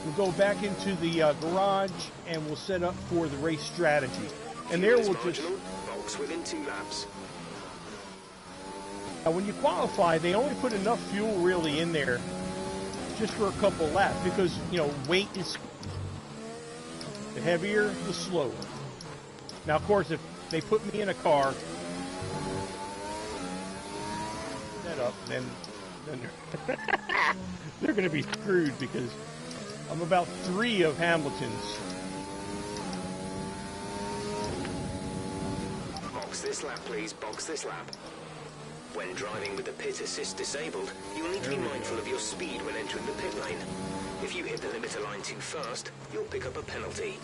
we'll go back into the garage and we'll set up for the race strategy. And there we'll just... box within 2 laps. Now, when you qualify, they only put enough fuel really in there just for a couple laps because, you know, weight is... the heavier, the slower. Now, of course, if they put me in a car, set up, then they're going to be screwed because I'm about 3 of Hamilton's. Box this lap, please. Box this lap. When driving with the pit assist disabled, you'll need to be mindful of your speed when entering the pit lane. If you hit the limiter line too fast, you'll pick up a penalty.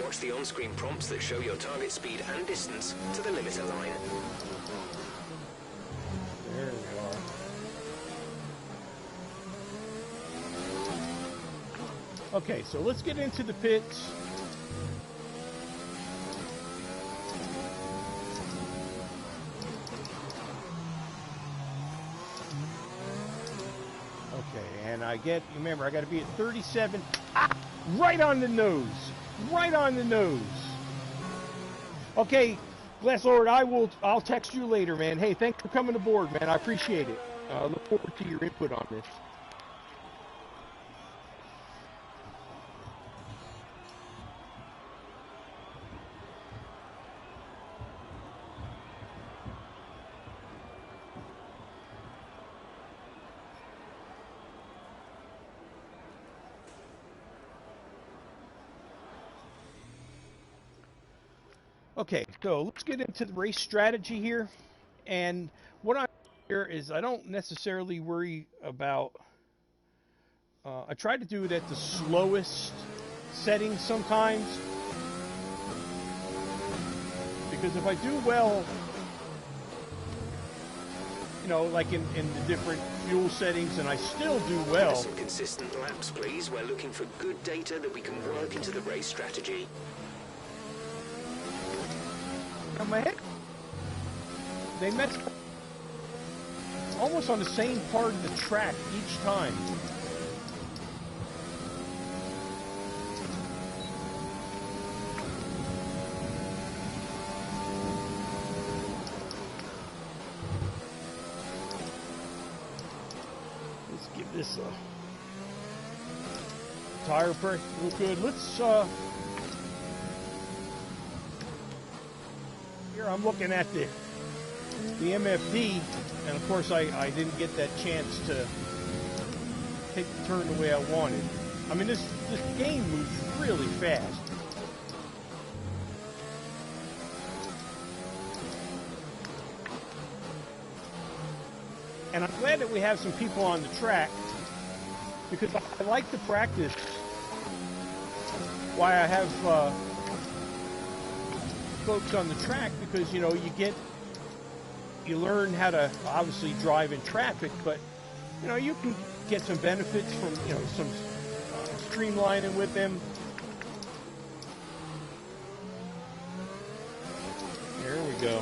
Watch the on-screen prompts that show your target speed and distance to the limiter line. There we are. Okay, so let's get into the pits. Okay, and remember, I got to be at 37. Ah, right on the nose. Right on the nose. Okay, Glass Lord, I'll text you later, man. Hey, thanks for coming aboard, man. I appreciate it. Look forward to your input on this. Okay, so let's get into the race strategy here. And what I'm here is I don't necessarily worry about... I try to do it at the slowest setting sometimes. Because if I do well, you know, like in the different fuel settings, and I still do well... Some consistent laps, please. We're looking for good data that we can work into the race strategy. On my head, they met almost on the same part of the track each time. Let's give this a tire pressure real good. Let's here I'm looking at the MFD, and of course I didn't get that chance to take the turn the way I wanted. I mean, this game moves really fast. And I'm glad that we have some people on the track, because I like to practice why I have folks on the track, because, you know, you learn how to obviously drive in traffic, but, you know, you can get some benefits from, you know, some streamlining with them. There we go.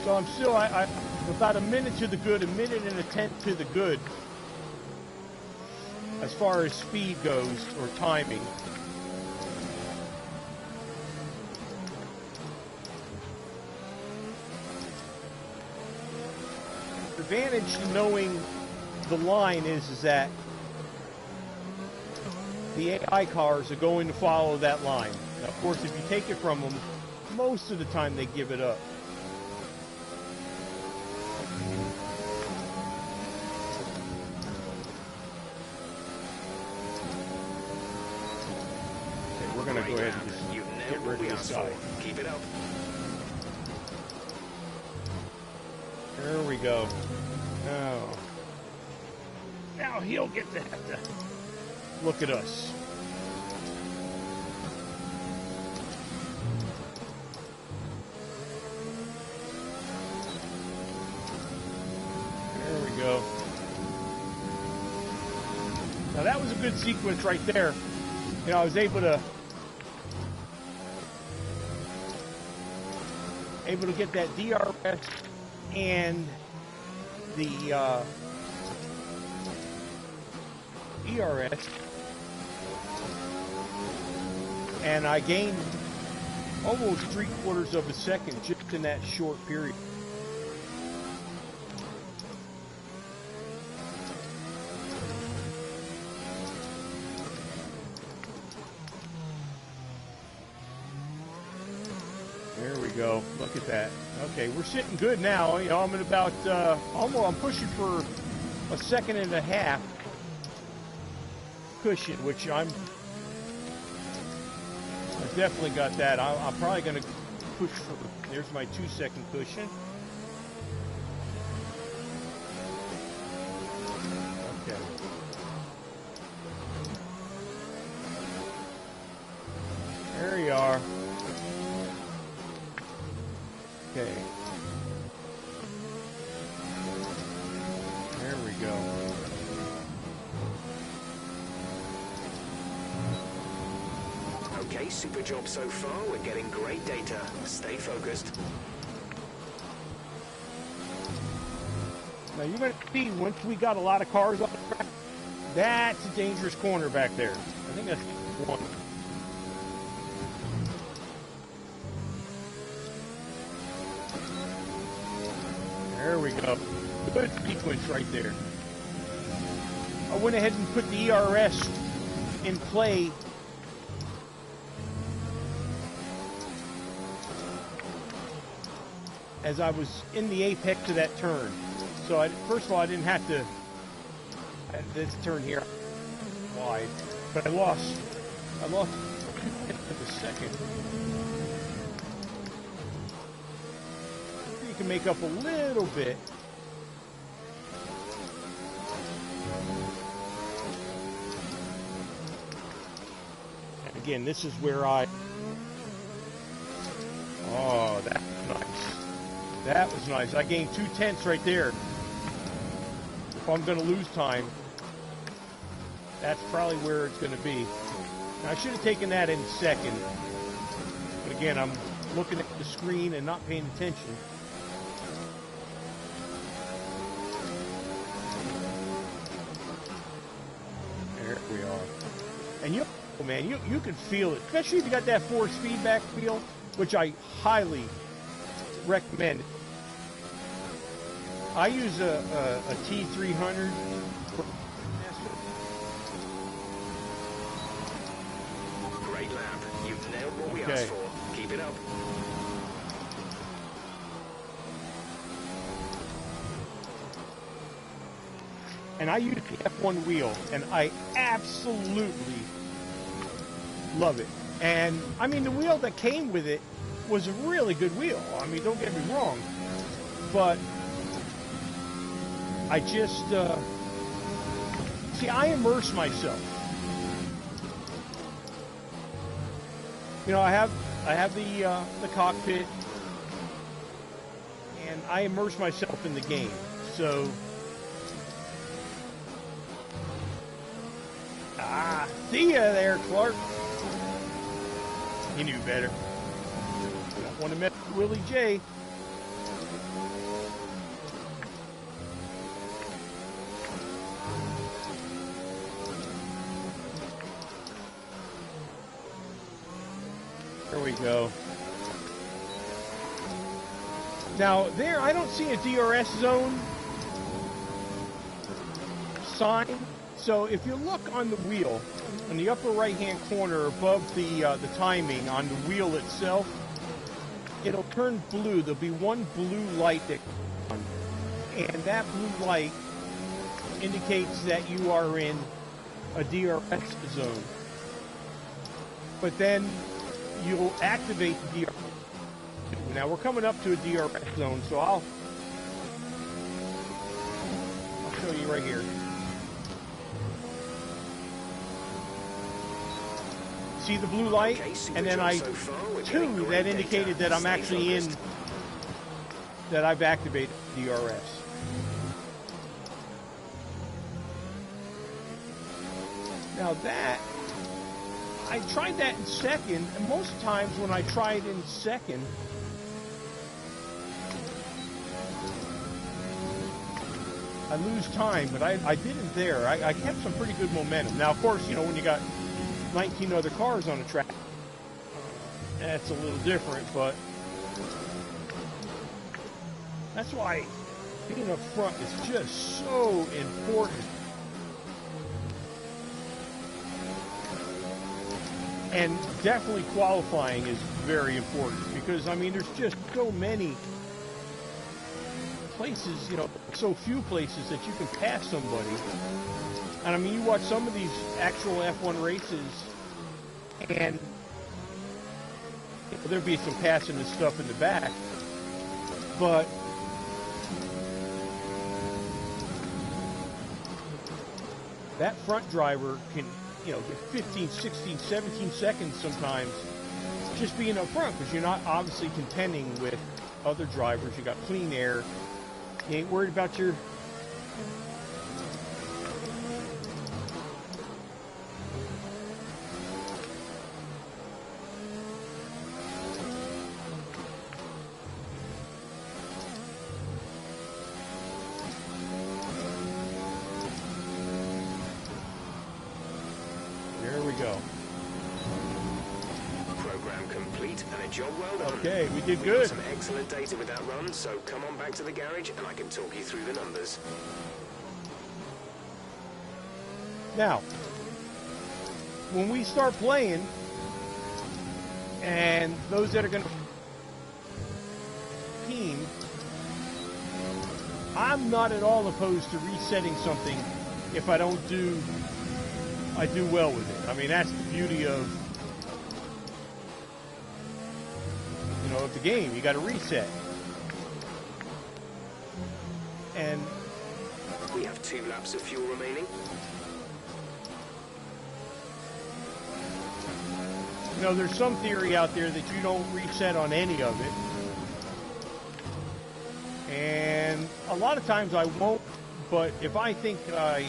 So I'm still, I'm about a minute to the good, a minute and a tenth to the good, as far as speed goes, or timing. The advantage to knowing the line is that the AI cars are going to follow that line. Now, of course, if you take it from them, most of the time they give it up. Okay, we're going to go ahead and just get rid of this guy. Keep it up. There we go. Now he'll get to have to look at us. There we go. Now that was a good sequence right there. You know, I was able to get that DRS and the ERS, and I gained almost 3/4 of a second just in that short period. There we go. Look at that. Okay, we're sitting good now. You know, I'm at about almost. I'm pushing for a second and a half cushion, which I definitely got that. I'm probably going to push for. There's my 2-second cushion. Okay. There you are. Okay. There we go. Okay, super job so far. We're getting great data. Stay focused. Now you're going to see, once we got a lot of cars on the track, that's a dangerous corner back there. I think that's one. There we go. Good sequence right there. I went ahead and put the ERS in play as I was in the apex of that turn. So first of all, I didn't have to this turn here wide, but I lost a second. You can make up a little bit. And again, this is where oh, that's nice. That was nice. I gained 2/10 right there. If I'm going to lose time, that's probably where it's going to be. Now, I should have taken that in second. But again, I'm looking at the screen and not paying attention. There we are. And you can feel it, especially if you got that force feedback feel, which I highly recommend. I use a T300. Great lap. You've nailed what we asked for. Keep it up. And I use the F1 wheel, and I absolutely love it. And I mean, the wheel that came with it was a really good wheel. I mean, don't get me wrong. but I just see, I immerse myself. You know, I have the cockpit, and I immerse myself in the game. So, see ya there, Clark. He knew better. Don't want to mess with Willie J. There we go. Now, there, I don't see a DRS zone sign. So if you look on the wheel, in the upper right-hand corner above the timing on the wheel itself, it'll turn blue. There'll be one blue light that comes on, and that blue light indicates that you are in a DRS zone. But then you'll activate the DRS. Now we're coming up to a DRS zone, so I'll show you right here. See the blue light? And then that indicated that I'm actually in, that I've activated DRS. Now that, I tried that in second, and most times when I try it in second, I lose time, but I didn't there. I kept some pretty good momentum. Now, of course, you know, when you got 19 other cars on the track, that's a little different, but that's why being up front is just so important. And definitely qualifying is very important because, I mean, there's just so many places, you know, so few places that you can pass somebody. And I mean, you watch some of these actual F1 races, and you know, there'll be some passing and stuff in the back, but that front driver can, you know, get 15, 16, 17 seconds sometimes just being up front because you're not obviously contending with other drivers. You got clean air. You ain't worried about your job well done. Okay, we did We've good. got some excellent data with that run, so come on back to the garage and I can talk you through the numbers. Now, when we start playing, and those that are going to team, I'm not at all opposed to resetting something if I do well with it. I mean, that's the beauty of, you know, of the game. You got to reset. And we have 2 laps of fuel remaining. you know, there's some theory out there that you don't reset on any of it. And a lot of times I won't, but if I think I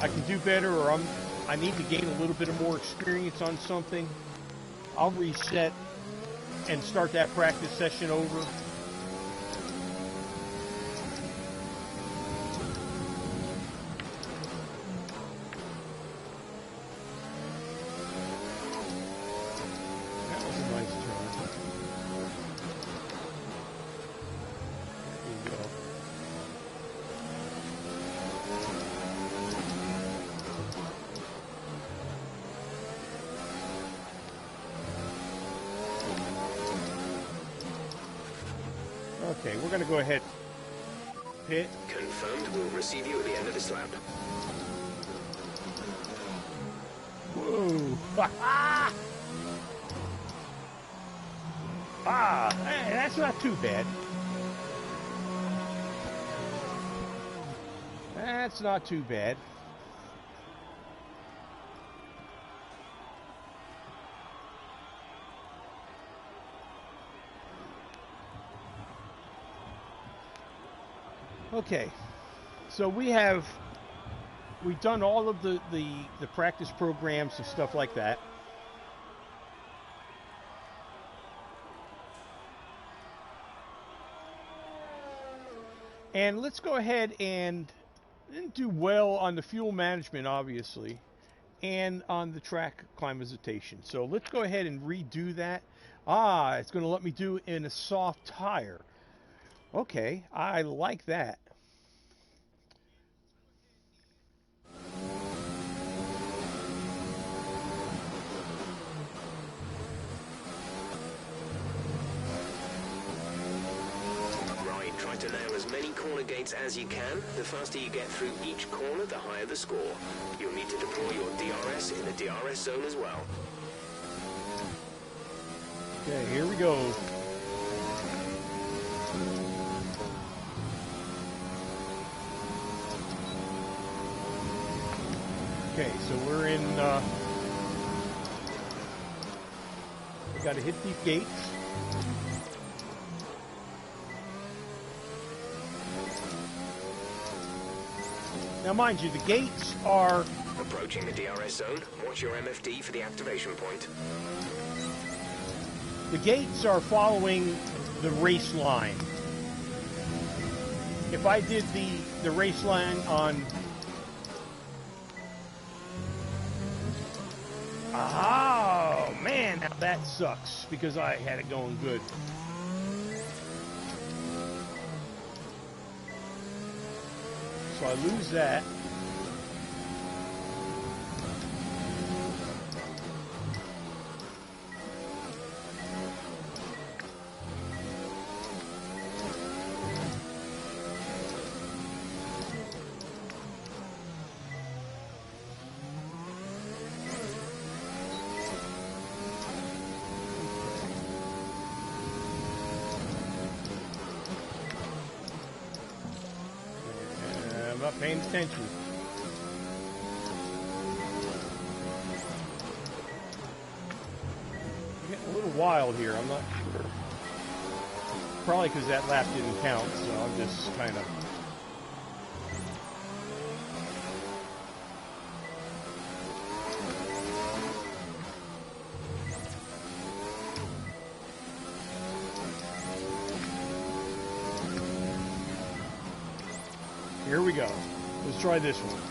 can do better, or I need to gain a little bit of more experience on something, I'll reset and start that practice session over. That was a nice turn. There you go. Okay, we're going to go ahead. Pit. Confirmed. We'll receive you at the end of this lap. Whoa. Hey, that's not too bad. That's not too bad. Okay, so we've done all of the practice programs and stuff like that. And let's go ahead and didn't do well on the fuel management, obviously, and on the track climatization. So let's go ahead and redo that. Ah, it's going to let me do it in a soft tire. Okay, I like that. Right, try to nail as many corner gates as you can. The faster you get through each corner, the higher the score. You'll need to deploy your DRS in the DRS zone as well. Okay, here we go. Okay, so we're in, we gotta hit these gates. Now mind you, the gates are... Approaching the DRS zone, watch your MFD for the activation point. The gates are following the race line. If I did the race line on... Oh, man, now that sucks because I had it going good. So I lose that. Not paying attention. I'm getting a little wild here, I'm not sure. Probably because that lap didn't count, so I'm just kind of... Here we go. Let's try this one.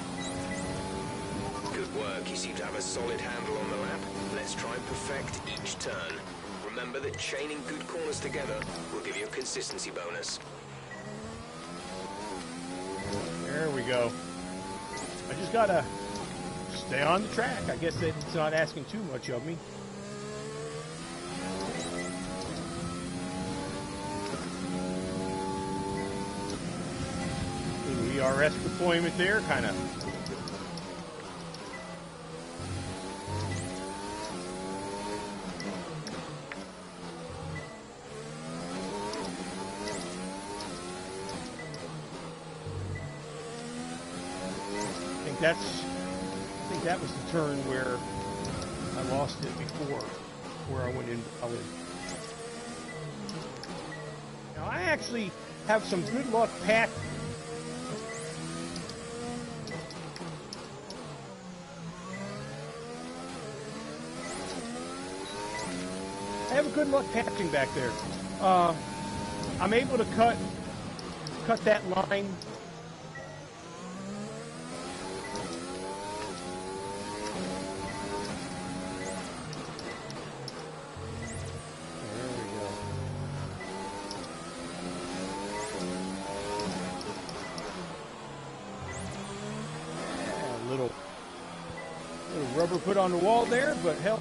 Good work. You seem to have a solid handle on the lap. Let's try and perfect each turn. Remember that chaining good corners together will give you a consistency bonus. There we go. I just gotta stay on the track. I guess it's not asking too much of me. ERS deployment there, kind of. I think that was the turn where I lost it before, where I went in. Now I actually have some good luck patching. I have a good luck patching back there. I'm able to cut that line. There we go. Yeah, a little rubber put on the wall there, but hell.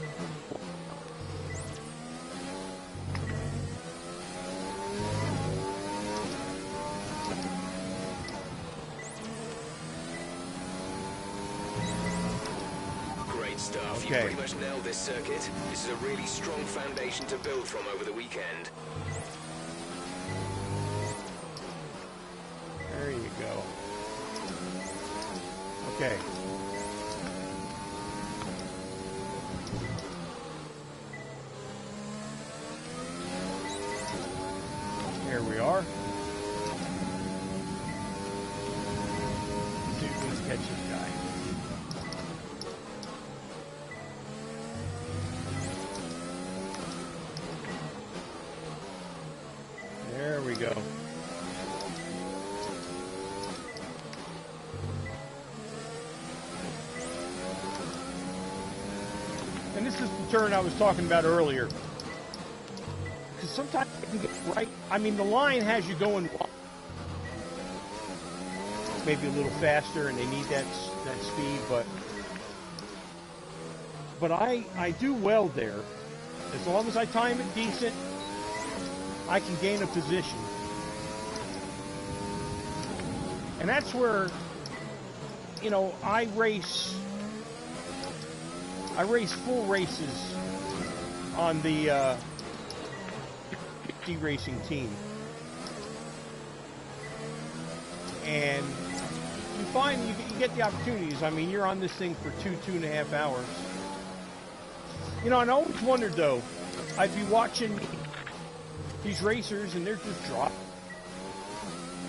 Stuff. You pretty much nailed this circuit. This is a really strong foundation to build from over the weekend. There you go. Okay. Here we are. Let's see if we can catch this guy. There we go. And this is the turn I was talking about earlier. Because sometimes you can get right. I mean, the line has you going maybe a little faster, and they need that speed. But I do well there. As long as I time it decent, I can gain a position. And that's where, you know, I race full races on the racing team. And you find you get the opportunities. I mean, you're on this thing for 2.5 hours. You know, and I always wondered, though, I'd be watching these racers, and they're just dropping.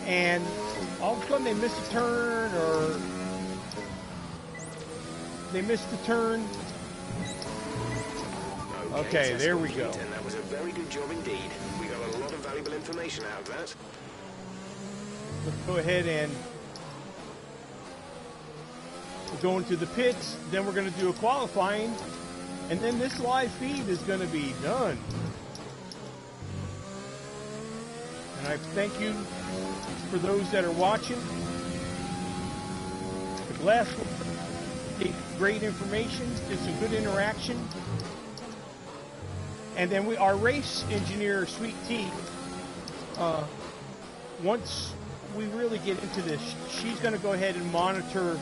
And all of a sudden they miss a turn, or they missed the turn. Okay, there we go. And that was a very good job indeed. We got a lot of valuable information out of that. Let's go ahead and go into the pits. Then we're going to do a qualifying. And then this live feed is going to be done. And I thank you for those that are watching. The last one, great information, did some good interaction. And then our race engineer, Sweet Tea, once we really get into this, she's going to go ahead and monitor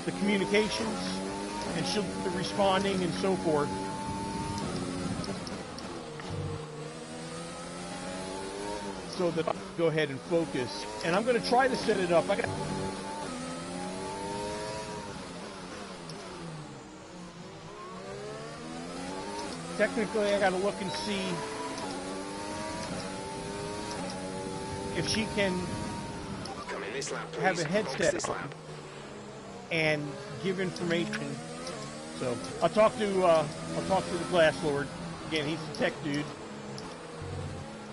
the communications, and she'll be responding and so forth. So that I can go ahead and focus. And I'm going to try to set it up. Technically, I got to look and see if she can have a headset on and give information. So I'll talk to the Glass Lord. Again, he's the tech dude.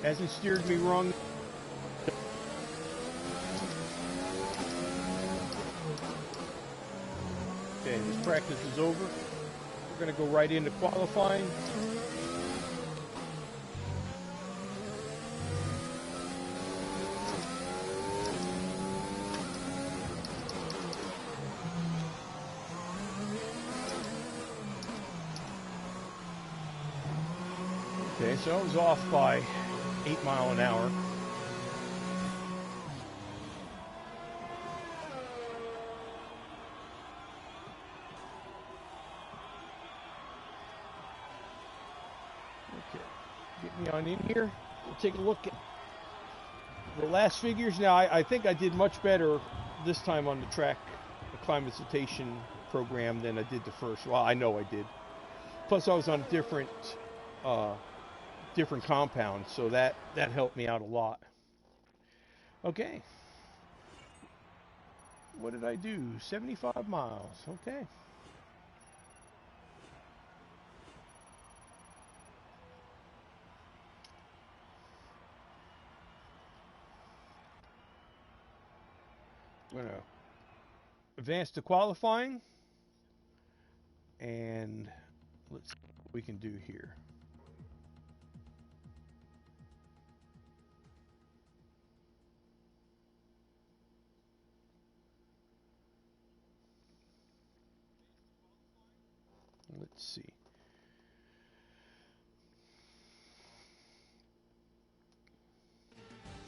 Hasn't steered me wrong. Okay, this practice is over. We're going to go right into qualifying. Okay, so I was off by 8 miles an hour. Okay, get me on in here. We'll take a look at the last figures. Now, I think I did much better this time on the track acclimatization program than I did the first. Well, I know I did. Plus, I was on a different compound, so that helped me out a lot. Okay. What did I do? 75 miles. Okay. I'm going to advance to qualifying, and let's see what we can do here. Let's see.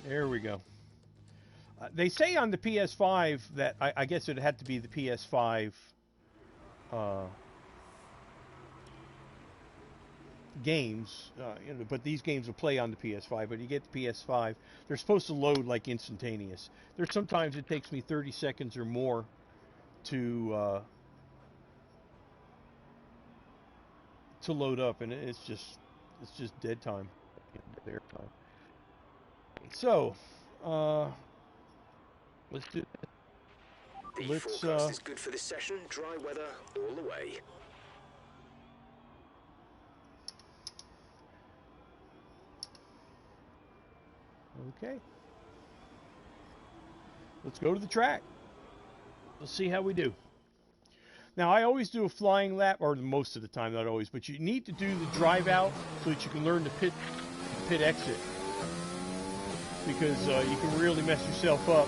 There we go. They say on the PS5 that I guess it had to be the PS5 games, but these games will play on the PS5. But you get the PS5, they're supposed to load like instantaneous. There's sometimes it takes me 30 seconds or more to load up, and it's just dead time, dead time. So, let's do. The forecast is good for this session. Dry weather all the way. Okay. Let's go to the track. Let's see how we do. Now, I always do a flying lap, or most of the time, not always, but you need to do the drive out so that you can learn the pit exit. Because you can really mess yourself up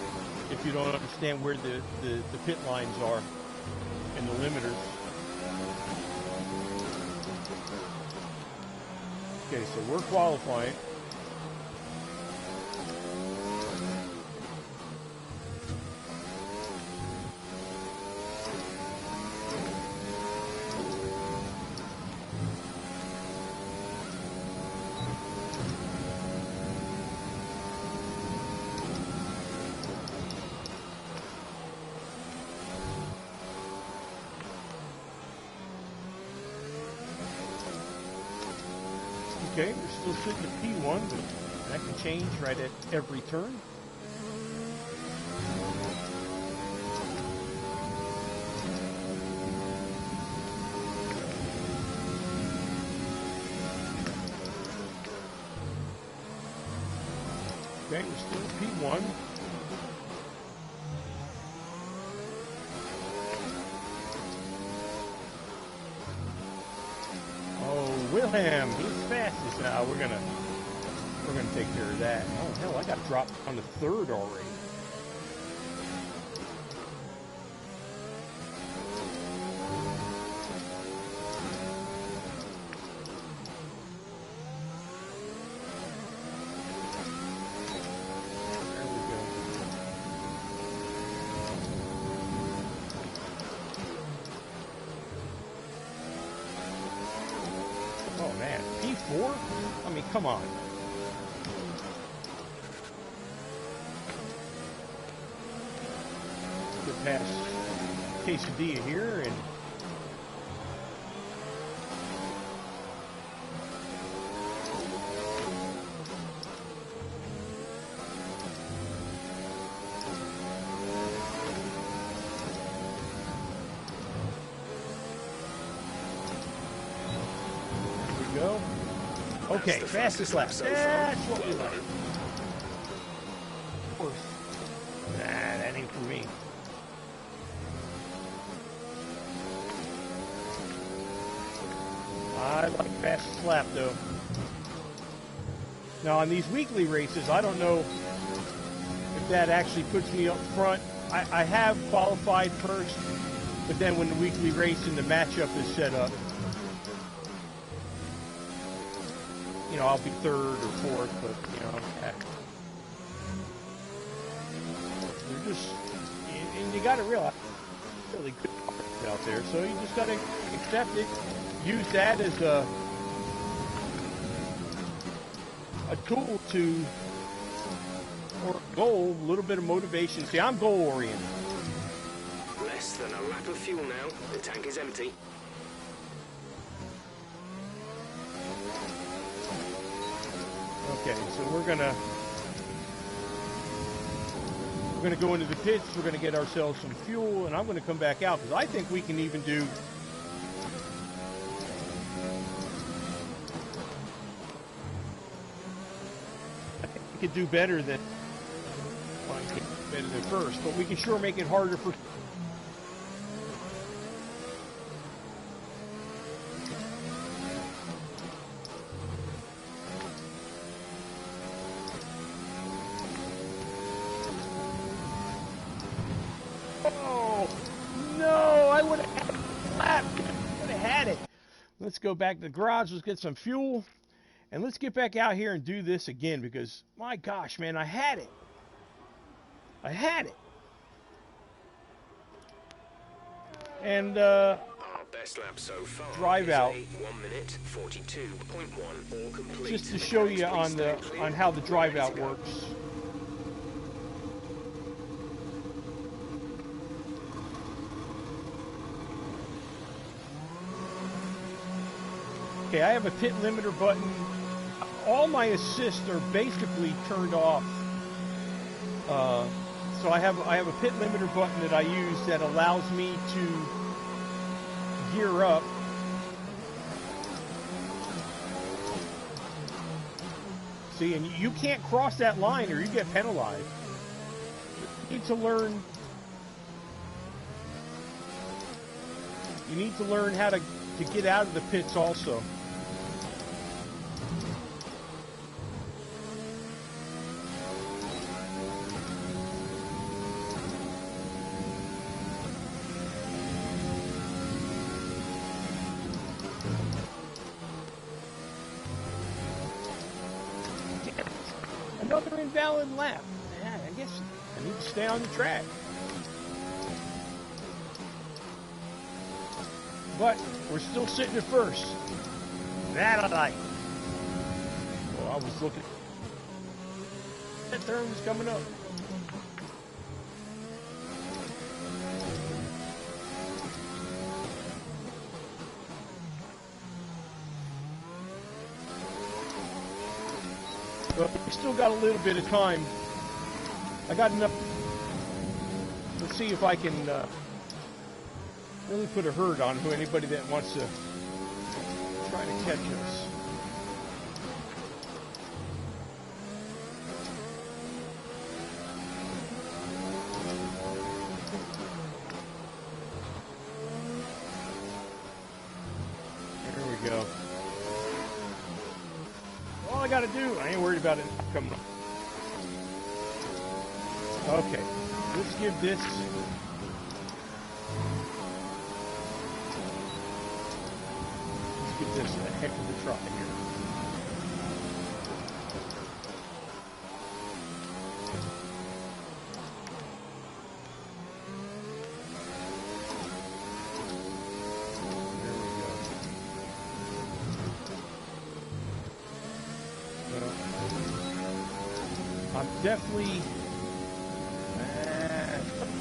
if you don't understand where the pit lines are and the limiters. Okay, so we're qualifying. Okay, we're still sitting at P1, but that can change right at every turn. Okay, we're still at P1. Wilhelm, he's fastest now. We're gonna take care of that. Oh hell, I got dropped on the third already. There we go. Oh man, P4? I mean, come on. Get past Quesadilla here and go. Okay, fastest lap. That's what we like. Of course. Nah, that ain't for me. I like fastest lap though. Now on these weekly races, I don't know if that actually puts me up front. I have qualified first, but then when the weekly race and the matchup is set up, you know, I'll be third or fourth, but, you know, they're just, and you got to realize, really good out there, so you just got to accept it, use that as a tool to, or a goal, a little bit of motivation. See, I'm goal-oriented. Less than a lap of fuel now. The tank is empty. Okay, so we're gonna go into the pits. We're gonna get ourselves some fuel, and I'm gonna come back out because I think we can even do. I think we could do better than. Well, better than first, but we can sure make it harder for. Let's go back to the garage, let's get some fuel, and let's get back out here and do this again because, my gosh, man, I had it. And, Our best lap so far drive is out. a 1 minute 42.1, all complete. Just to show you on how the drive out works. Okay, I have a pit limiter button. All my assists are basically turned off. So I have a pit limiter button that I use that allows me to gear up. See, and you can't cross that line or you get penalized. You need to learn. You need to learn how to get out of the pits also. Another invalid lap. Yeah, I guess I need to stay on the track. But we're still sitting at first. That I like. Well, I was looking. That turn was coming up. But we still got a little bit of time. I got enough. Let's see if I can really put a hurt on who anybody that wants to try to catch us. There we go. All I gotta do, I ain't worried about it coming up. Okay, let's give this. Let's give this a heck of a try here. I'm definitely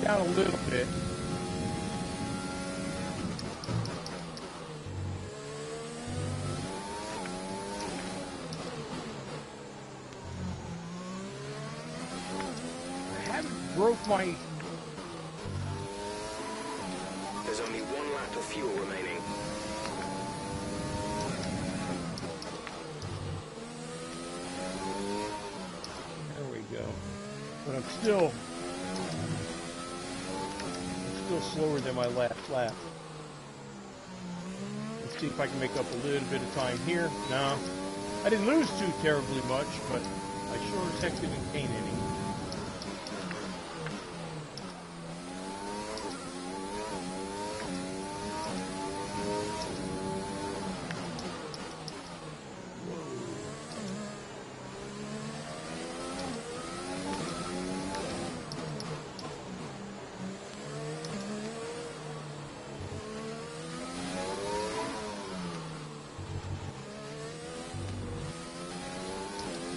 down a little bit. I haven't broke my... There's only 1 lap of fuel remaining. There we go. But I'm still slower than my last lap. Let's see if I can make up a little bit of time here. No, I didn't lose too terribly much, but I sure as heck didn't gain any.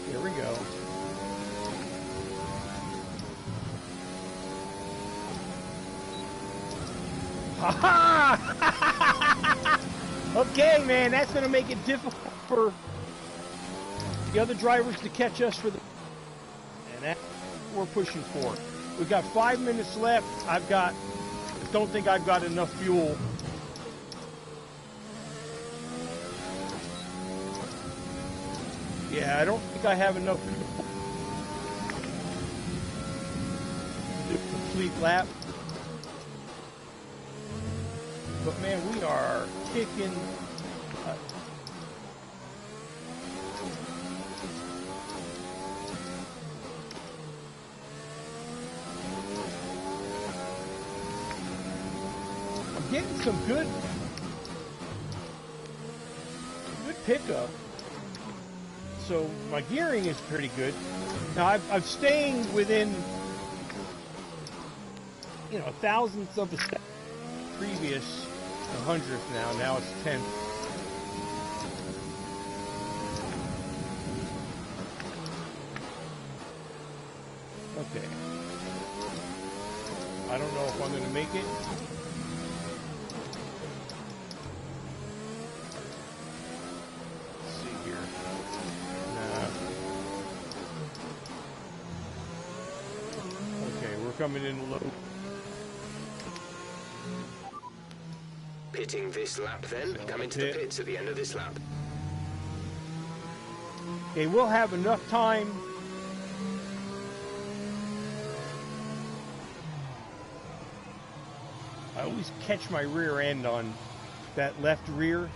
Here we go. Ha ha! Okay, man, that's going to make it difficult for the other drivers to catch us for the... And that's what we're pushing for. We've got 5 minutes left. Don't think I've got enough fuel. Yeah, I don't think I have enough fuel to do a complete lap. But man, we are kicking. I'm getting some good pickup. So my gearing is pretty good. Now I'm staying within, thousandths of a step previous. 100th now. Now it's 10th. Okay. I don't know if I'm going to make it. Let's see here. Nah. Okay, we're coming in low. Pitting this lap then. So Come into pit. the pits at the end of this lap. Okay, we'll have enough time. I always catch my rear end on that left rear.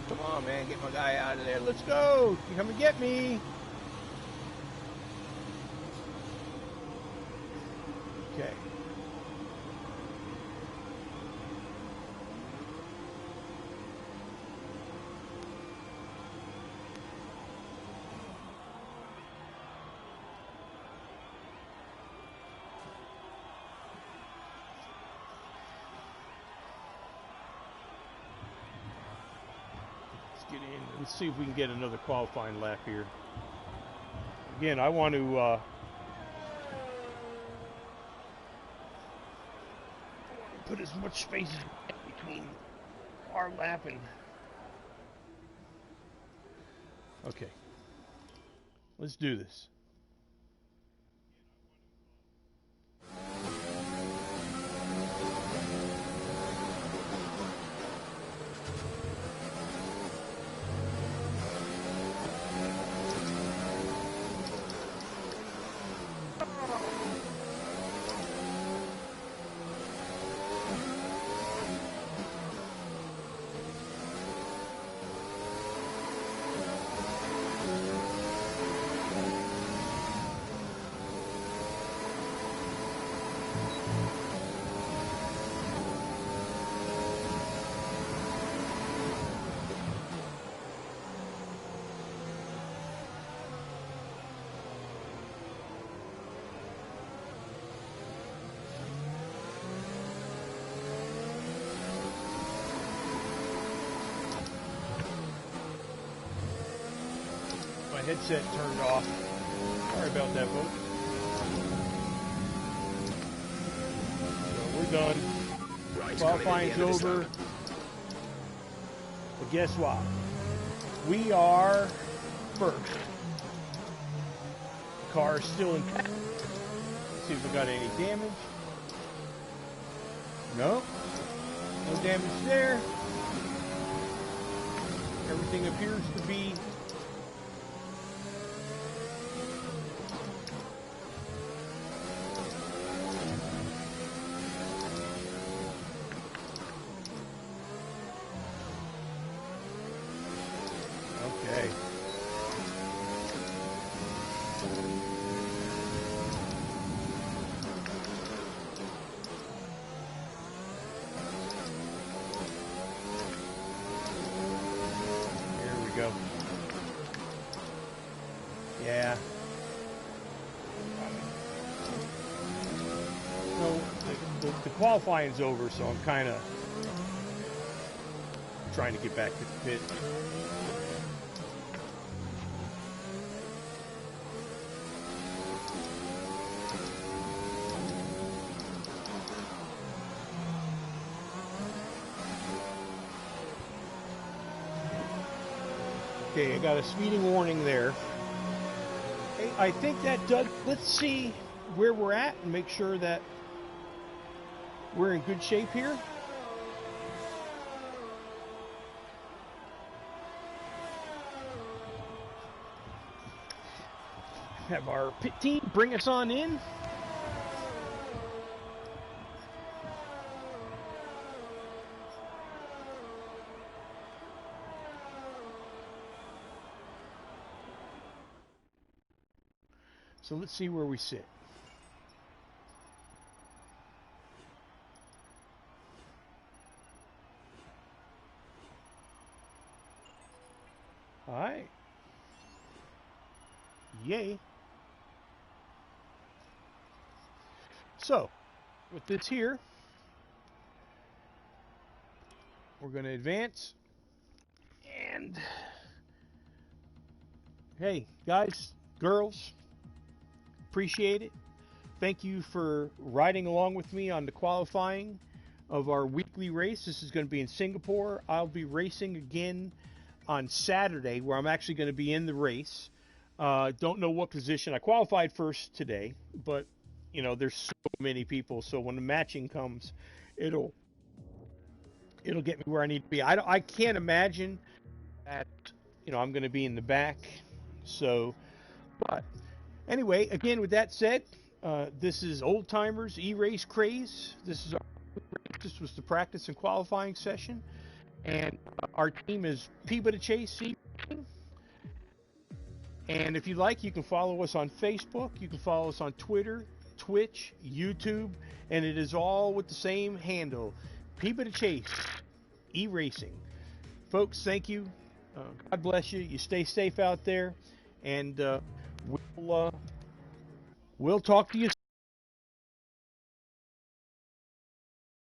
Come on, man, get my guy out of there. Let's go. You come and get me. Okay. Get in. Let's see if we can get another qualifying lap here. Again, I want to put as much space between our lap and... Okay. Let's do this. My headset turned off. Sorry about that, folks. So we're done. Right, Qualifying's over. But guess what? We are first. The car is still intact. Let's see if we got any damage. No. No damage there. Everything appears to be okay. Here we go. Yeah. No, the qualifying's over, so I'm kind of trying to get back to the pit. Okay, I got a speeding warning there. Hey, I think that does. Let's see where we're at and make sure that we're in good shape here. Have our pit team bring us on in. So let's see where we sit. All right. Yay. So, with this here, we're going to advance. And, hey, guys, girls, appreciate it. Thank you for riding along with me on the qualifying of our weekly race. This is going to be in Singapore. I'll be racing again on Saturday, where I'm actually going to be in the race. Don't know what position. I qualified first today, but you know there's so many people. So when the matching comes, it'll get me where I need to be. I can't imagine that I'm going to be in the back. So, but anyway, again with that said, this is Ole Timer's E-Race Craze. This was the practice and qualifying session, and our team is Peabody Chase. And if you like, you can follow us on Facebook. You can follow us on Twitter, Twitch, YouTube, and it is all with the same handle, Peabody Chase E-Racing. Folks, thank you. God bless you. You stay safe out there, and we'll talk to you soon.